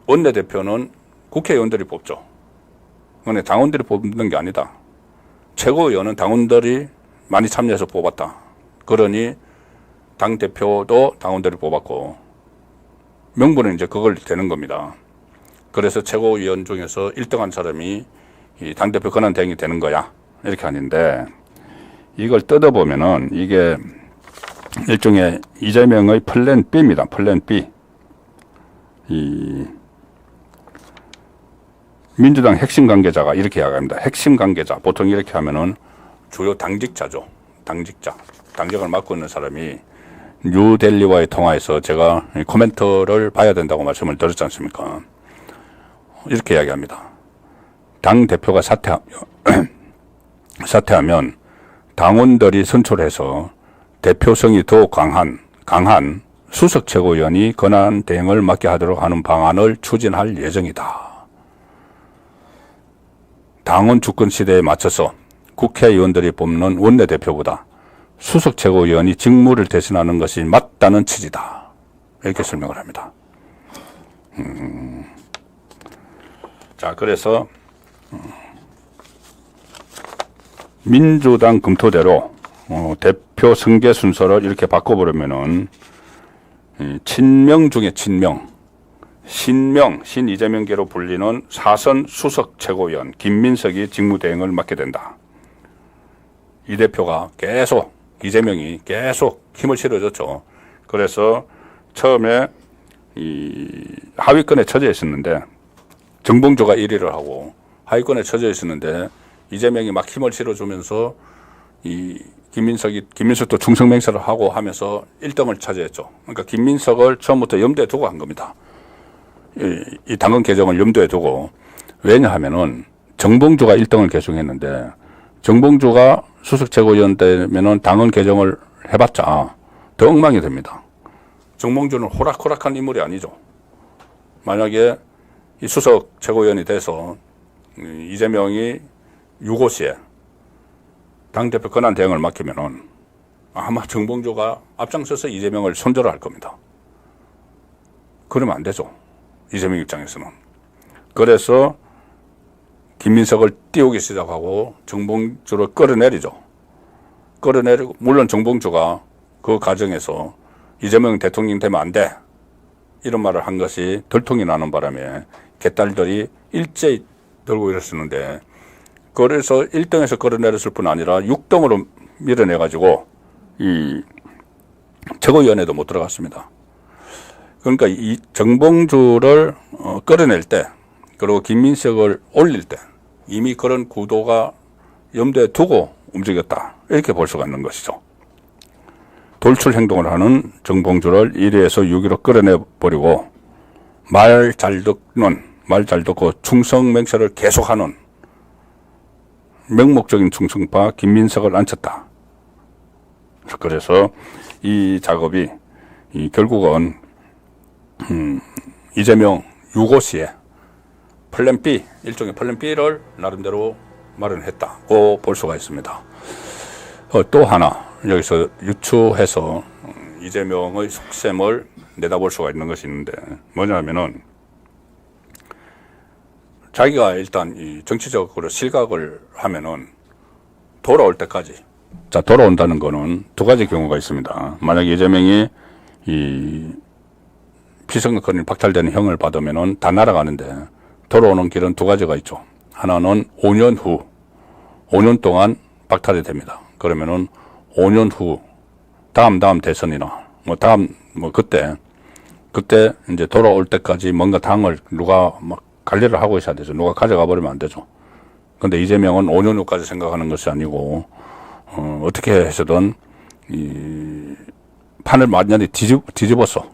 원내대표는 국회의원들이 뽑죠. 근데 당원들이 뽑는 게 아니다. 최고위원은 당원들이 많이 참여해서 뽑았다. 그러니 당대표도 당원들이 뽑았고 명분은 이제 그걸 되는 겁니다. 그래서 최고위원 중에서 1등한 사람이 이 당대표 권한 대행이 되는 거야. 이렇게 하는데 이걸 뜯어보면은 이게 일종의 이재명의 플랜 B입니다. 플랜 B. 이 민주당 핵심 관계자가 이렇게 이야기합니다. 핵심 관계자. 보통 이렇게 하면은 주요 당직자죠. 당직자. 당직을 맡고 있는 사람이 뉴델리와의 통화에서 제가 코멘트를 봐야 된다고 말씀을 드렸지 않습니까? 이렇게 이야기합니다. 당대표가 사퇴하면 당원들이 선출해서 대표성이 더욱 강한 수석 최고위원이 권한 대행을 맡게 하도록 하는 방안을 추진할 예정이다. 당원 주권 시대에 맞춰서 국회의원들이 뽑는 원내대표보다 수석 최고위원이 직무를 대신하는 것이 맞다는 취지다. 이렇게 설명을 합니다. 자, 그래서 민주당 검토대로 대표 승계 순서를 이렇게 바꿔버리면은 친명 중에 친명, 신명, 신이재명계로 불리는 사선 수석 최고위원 김민석이 직무대행을 맡게 된다. 이 대표가 계속 이재명이 계속 힘을 실어줬죠. 그래서 처음에 이 하위권에 처져 있었는데 정봉주가 1위를 하고 하위권에 처져 있었는데 이재명이 막 힘을 실어주면서 김민석도 충성맹세를 하고 하면서 1등을 차지했죠. 그러니까 김민석을 처음부터 염두에 두고 한 겁니다. 이 당헌 개정을 염두에 두고, 왜냐하면은 정봉주가 1등을 계승했는데 정봉주가 수석 최고위원 되면은 당헌 개정을 해봤자 더 엉망이 됩니다. 정봉주는 호락호락한 인물이 아니죠. 만약에 이 수석 최고위원이 돼서 이재명이 유고시에 당대표 권한 대행을 맡기면은 아마 정봉주가 앞장서서 이재명을 손절을 할 겁니다. 그러면 안 되죠. 이재명 입장에서는. 그래서 김민석을 띄우기 시작하고 정봉주를 끌어내리죠. 끌어내리고, 물론 정봉주가 그 과정에서 이재명 대통령 되면 안 돼, 이런 말을 한 것이 들통이 나는 바람에 개딸들이 일제히 들고 일었었는데, 그래서 1등에서 끌어내렸을 뿐 아니라 6등으로 밀어내가지고 이 최고위원회도 못 들어갔습니다. 그러니까 이 정봉주를 끌어낼 때, 그리고 김민석을 올릴 때 이미 그런 구도가 염두에 두고 움직였다, 이렇게 볼 수가 있는 것이죠. 돌출 행동을 하는 정봉주를 1위에서 6위로 끌어내버리고 말 잘 듣고 충성맹세를 계속하는 맹목적인 충성파 김민석을 앉혔다. 그래서 이 작업이 결국은 이재명 유고시에 플랜 B, 일종의 플랜 B를 나름대로 마련했다고 볼 수가 있습니다. 또 하나 여기서 유추해서 이재명의 속셈을 내다볼 수가 있는 것이 있는데, 뭐냐면은 자기가 일단 이 정치적으로 실각을 하면은 돌아올 때까지, 자, 돌아온다는 거는 두 가지 경우가 있습니다. 만약 이재명이 이 피선거권이 박탈되는 형을 받으면은 다 날아가는데, 돌아오는 길은 두 가지가 있죠. 하나는 5년 후, 5년 동안 박탈이 됩니다. 그러면은 5년 후 다음 대선이나 그때 이제 돌아올 때까지 뭔가 당을 누가 막 관리를 하고 있어야 되죠. 누가 가져가 버리면 안 되죠. 근데 이재명은 5년 후까지 생각하는 것이 아니고 어떻게 해서든 이 판을 완전히 뒤집어서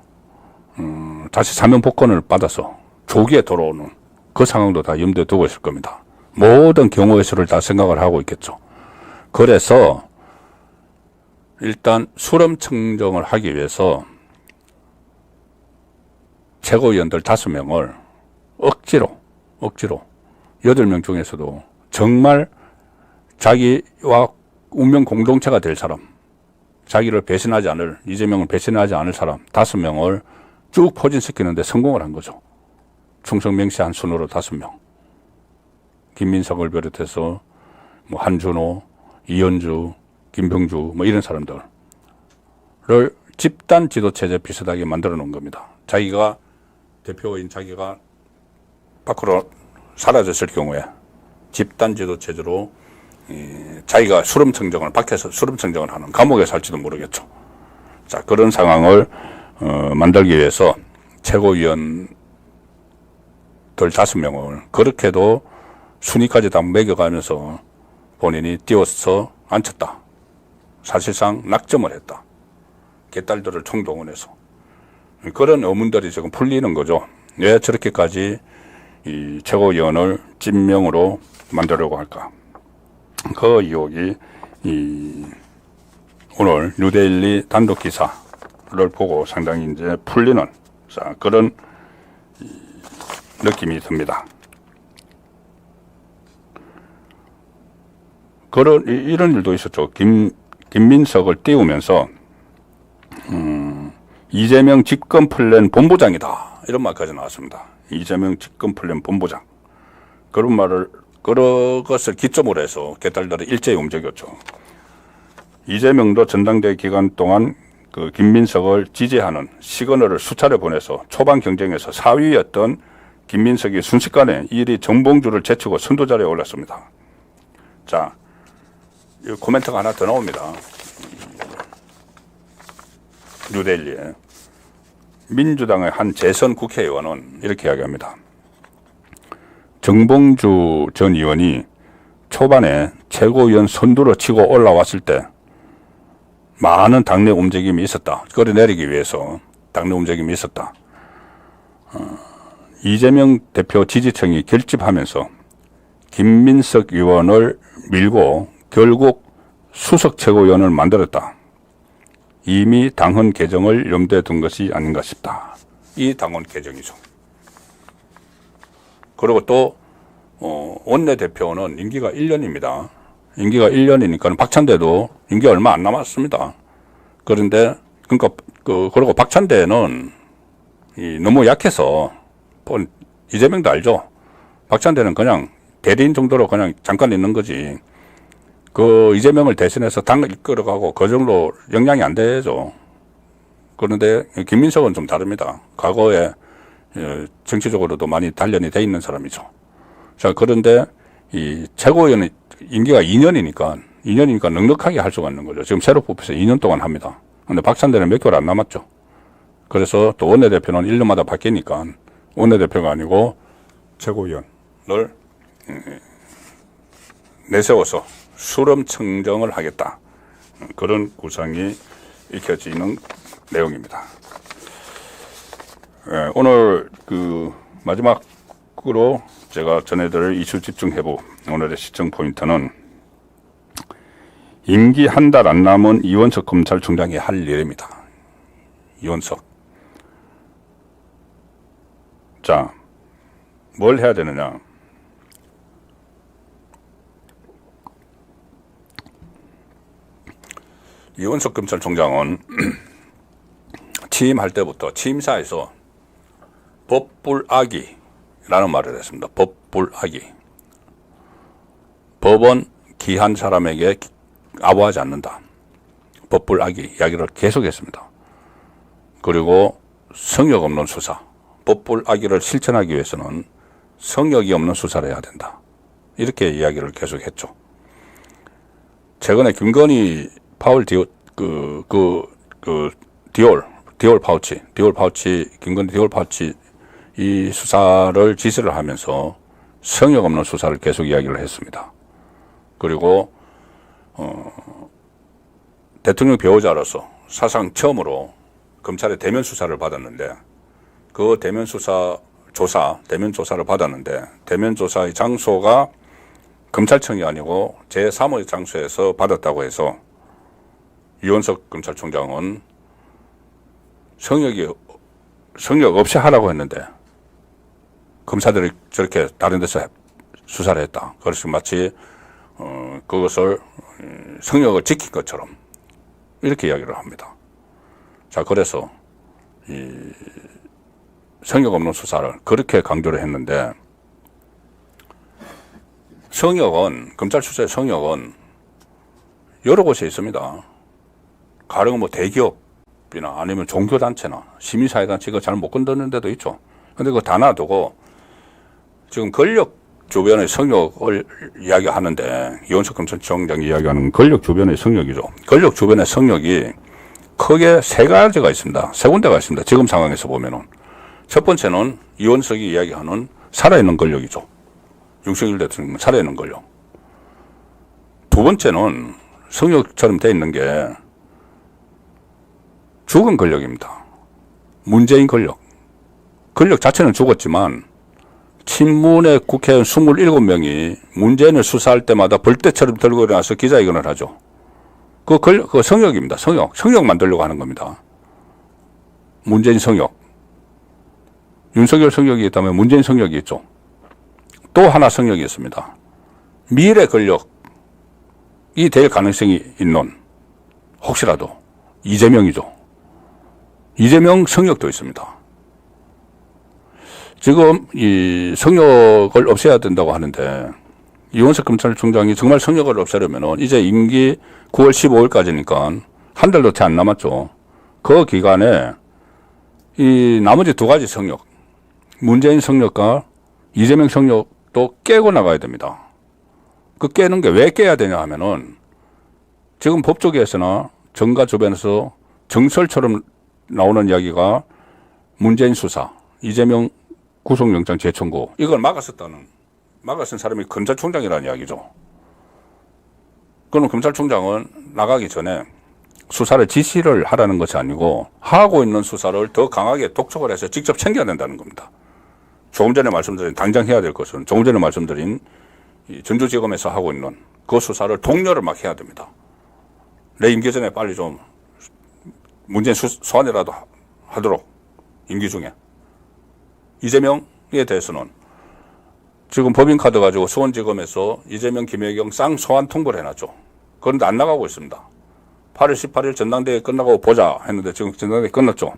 다시 사면 복권을 받아서 조기에 돌아오는 그 상황도 다 염두에 두고 있을 겁니다. 모든 경우의 수를 다 생각을 하고 있겠죠. 그래서 일단 수렴 청정을 하기 위해서 최고위원들 5명을 억지로 8명 중에서도 정말 자기와 운명 공동체가 될 사람, 자기를 배신하지 않을, 이재명을 배신하지 않을 사람 5명을 쭉 포진시키는데 성공을 한 거죠. 충성맹세한 순으로 5명. 김민석을 비롯해서 뭐 한준호, 이현주, 김병주 뭐 이런 사람들을 집단 지도체제 비슷하게 만들어 놓은 겁니다. 자기가 대표인 자기가 밖으로 사라졌을 경우에 집단 지도체제로 자기가 밖에서 수렴청정을 하는, 감옥에 살지도 모르겠죠. 자, 그런 상황을 만들기 위해서 최고위원 5명을 그렇게도 순위까지 다 매겨가면서 본인이 띄워서 앉혔다. 사실상 낙점을 했다. 개딸들을 총동원해서. 그런 의문들이 지금 풀리는 거죠. 왜 저렇게까지 이 최고위원을 찐명으로 만들려고 할까? 그 의혹이 오늘 뉴데일리 단독 기사를 보고 상당히 이제 풀리는, 자, 그런 느낌이 듭니다. 이런 일도 있었죠. 김민석을 띄우면서 이재명 집권 플랜 본부장이다, 이런 말까지 나왔습니다. 이재명 집권 플랜 본부장. 그런 것을 기점으로 해서 개딸들이 일제히 움직였죠. 이재명도 전당대회 기간 동안 그 김민석을 지지하는 시그널을 수차례 보내서 초반 경쟁에서 4위였던 김민석이 순식간에 1위 정봉주를 제치고 선두 자리에 올랐습니다. 자, 이 코멘트가 하나 더 나옵니다. 뉴데일리에. 민주당의 한 재선 국회의원은 이렇게 이야기합니다. 정봉주 전 의원이 초반에 최고위원 선두로 치고 올라왔을 때 많은 당내 움직임이 있었다. 끌어내리기 위해서 당내 움직임이 있었다. 이재명 대표 지지층이 결집하면서 김민석 의원을 밀고 결국 수석 최고위원을 만들었다. 이미 당헌 개정을 염두에 둔 것이 아닌가 싶다. 이 당헌 개정이죠. 그리고 또 원내대표는 임기가 1년입니다. 임기가 1년이니까 박찬대도 임기 얼마 안 남았습니다. 그런데 그리고 박찬대는 너무 약해서 이재명도 알죠. 박찬대는 그냥 대리인 정도로 그냥 잠깐 있는 거지. 그 이재명을 대신해서 당을 이끌어가고 그 정도 역량이 안 되죠. 그런데 김민석은 좀 다릅니다. 과거에 정치적으로도 많이 단련이 돼 있는 사람이죠. 자, 그런데 이 최고위원은 임기가 2년이니까 넉넉하게 할 수가 있는 거죠. 지금 새로 뽑혀서 2년 동안 합니다. 근데 박찬대는 몇 개월 안 남았죠. 그래서 또 원내대표는 1년마다 바뀌니까 원내대표가 아니고 최고위원을 내세워서 수렴 청정을 하겠다. 그런 구상이 익혀지는 내용입니다. 오늘 마지막으로 제가 전해드릴 이슈 집중해보 오늘의 시청 포인트는 임기 한 달 안 남은 이원석 검찰총장이 할 일입니다. 이원석. 자, 뭘 해야 되느냐. 이원석 검찰총장은 취임할 때부터 취임사에서 법불악이라는 말을 했습니다. 법불악이. 법은 기한 사람에게 아부하지 않는다. 법불악이 이야기를 계속했습니다. 그리고 성역 없는 수사. 법불악이를 실천하기 위해서는 성역이 없는 수사를 해야 된다. 이렇게 이야기를 계속했죠. 최근에 김건희 파울 디올 파우치, 김건희 디올 파우치 이 수사를 지시를 하면서 성역 없는 수사를 계속 이야기를 했습니다. 그리고 대통령 배우자로서 사상 처음으로 검찰의 대면 수사를 받았는데 그 대면 조사를 받았는데 대면 조사의 장소가 검찰청이 아니고 제3의 장소에서 받았다고 해서 이원석 검찰총장은 성역 없이 하라고 했는데 검사들이 저렇게 다른 데서 수사를 했다. 그래서 마치 그것을 성역을 지킨 것처럼 이렇게 이야기를 합니다. 자, 그래서 이 성역 없는 수사를 그렇게 강조를 했는데 검찰 수사의 성역은 여러 곳에 있습니다. 가령 대기업이나 아니면 종교단체나 시민사회단체가 잘 못 건드는 데도 있죠. 근데 그거 다 놔두고 지금 권력 주변의 성역을 이야기하는데 이원석 검찰총장이 이야기하는 권력 주변의 성역이죠. 권력 주변의 성역이 크게 세 가지가 있습니다. 세 군데가 있습니다. 지금 상황에서 보면은. 첫 번째는 이원석이 이야기하는 살아있는 권력이죠. 윤석열 대통령 살아있는 권력. 두 번째는 성역처럼 돼 있는 게 죽은 권력입니다. 문재인 권력. 권력 자체는 죽었지만 친문의 국회의원 27명이 문재인을 수사할 때마다 벌떼처럼 들고 일어나서 기자회견을 하죠. 그 성역입니다. 성역 만들려고 하는 겁니다. 문재인 성역. 윤석열 성역이 있다면 문재인 성역이 있죠. 또 하나 성역이 있습니다. 미래 권력이 될 가능성이 있는 혹시라도 이재명이죠. 이재명 성역도 있습니다. 지금 이 성역을 없애야 된다고 하는데 이원석 검찰총장이 정말 성역을 없애려면 이제 임기 9월 15일까지니까 한 달도 채 안 남았죠. 그 기간에 이 나머지 두 가지 성역, 문재인 성역과 이재명 성역도 깨고 나가야 됩니다. 그 깨는 게 왜 깨야 되냐 하면은 지금 법조계에서나 정가 주변에서 정설처럼 나오는 이야기가 문재인 수사, 이재명 구속영장 재청구 이걸 막았은 사람이 검찰총장이라는 이야기죠. 그럼 검찰총장은 나가기 전에 수사를 지시를 하라는 것이 아니고 하고 있는 수사를 더 강하게 독촉을 해서 직접 챙겨야 된다는 겁니다. 조금 전에 말씀드린 당장 해야 될 것은 조금 전에 말씀드린 이 전주지검에서 하고 있는 그 수사를 독려를 막 해야 됩니다. 내 임기 전에 빨리 좀 문재인 소환이라도 하도록 임기 중에. 이재명에 대해서는 지금 법인카드 가지고 수원지검에서 이재명, 김혜경 쌍 소환 통보를 해놨죠. 그런데 안 나가고 있습니다. 8월 18일 전당대회 끝나고 보자 했는데 지금 전당대회 끝났죠.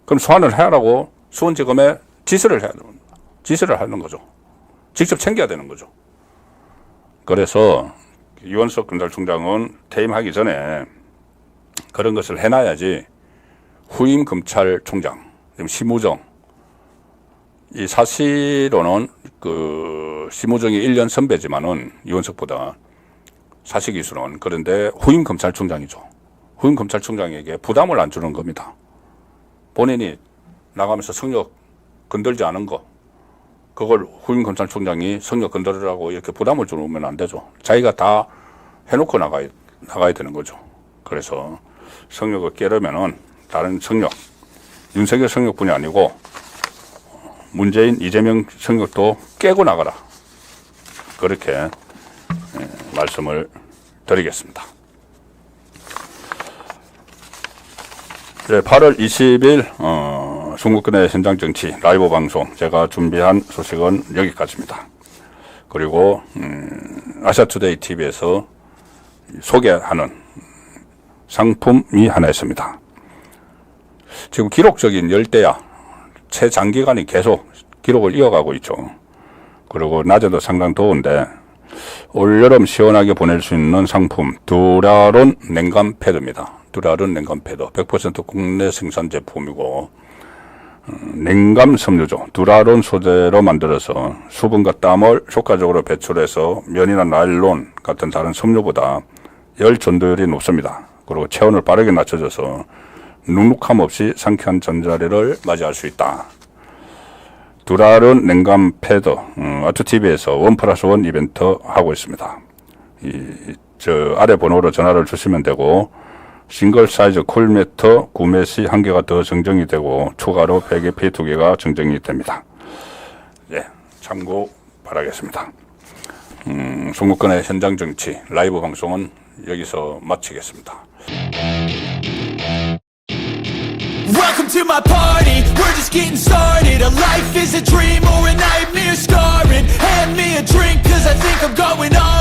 그럼 소환을 하라고 수원지검에 지시를 해야 됩니다. 지시를 하는 거죠. 직접 챙겨야 되는 거죠. 그래서 이원석 검찰총장은 퇴임하기 전에 그런 것을 해놔야지 후임 검찰총장, 심우정, 이 사실로는 그 심우정이 1년 선배지만은 이원석보다 사시기수는 그런데 후임 검찰총장이죠. 후임 검찰총장에게 부담을 안 주는 겁니다. 본인이 나가면서 성역 건들지 않은 거, 그걸 후임 검찰총장이 성역 건드리라고 이렇게 부담을 주면 안 되죠. 자기가 다 해놓고 나가야 되는 거죠. 그래서 성역을 깨려면은 다른 성역, 윤석열 성역뿐이 아니고 문재인, 이재명 성역도 깨고 나가라. 그렇게 말씀을 드리겠습니다. 8월 20일 중국근의 현장정치 라이브 방송 제가 준비한 소식은 여기까지입니다. 그리고 아시아투데이 TV에서 소개하는 상품이 하나 있습니다. 지금 기록적인 열대야 최장기간이 계속 기록을 이어가고 있죠. 그리고 낮에도 상당히 더운데 올여름 시원하게 보낼 수 있는 상품 듀라론 냉감 패드입니다. 듀라론 냉감 패드 100% 국내 생산 제품이고 냉감 섬유죠. 듀라론 소재로 만들어서 수분과 땀을 효과적으로 배출해서 면이나 나일론 같은 다른 섬유보다 열 전도율이 높습니다. 그리고 체온을 빠르게 낮춰줘서 눅눅함 없이 상쾌한 전자레를 맞이할 수 있다. 듀라론 냉감 패드 아트TV에서 1+1 이벤트 하고 있습니다. 저 아래 번호로 전화를 주시면 되고 싱글 사이즈 쿨매트 구매 시 1개가 더 증정이 되고 추가로 베개피 2개가 증정이 됩니다. 예, 참고 바라겠습니다. 중국근의 현장정치 라이브 방송은 여기서 마치겠습니다. Welcome to my party, we're just getting started. A life is a dream or a nightmare scarring. Hand me a drink cause I think I'm going on.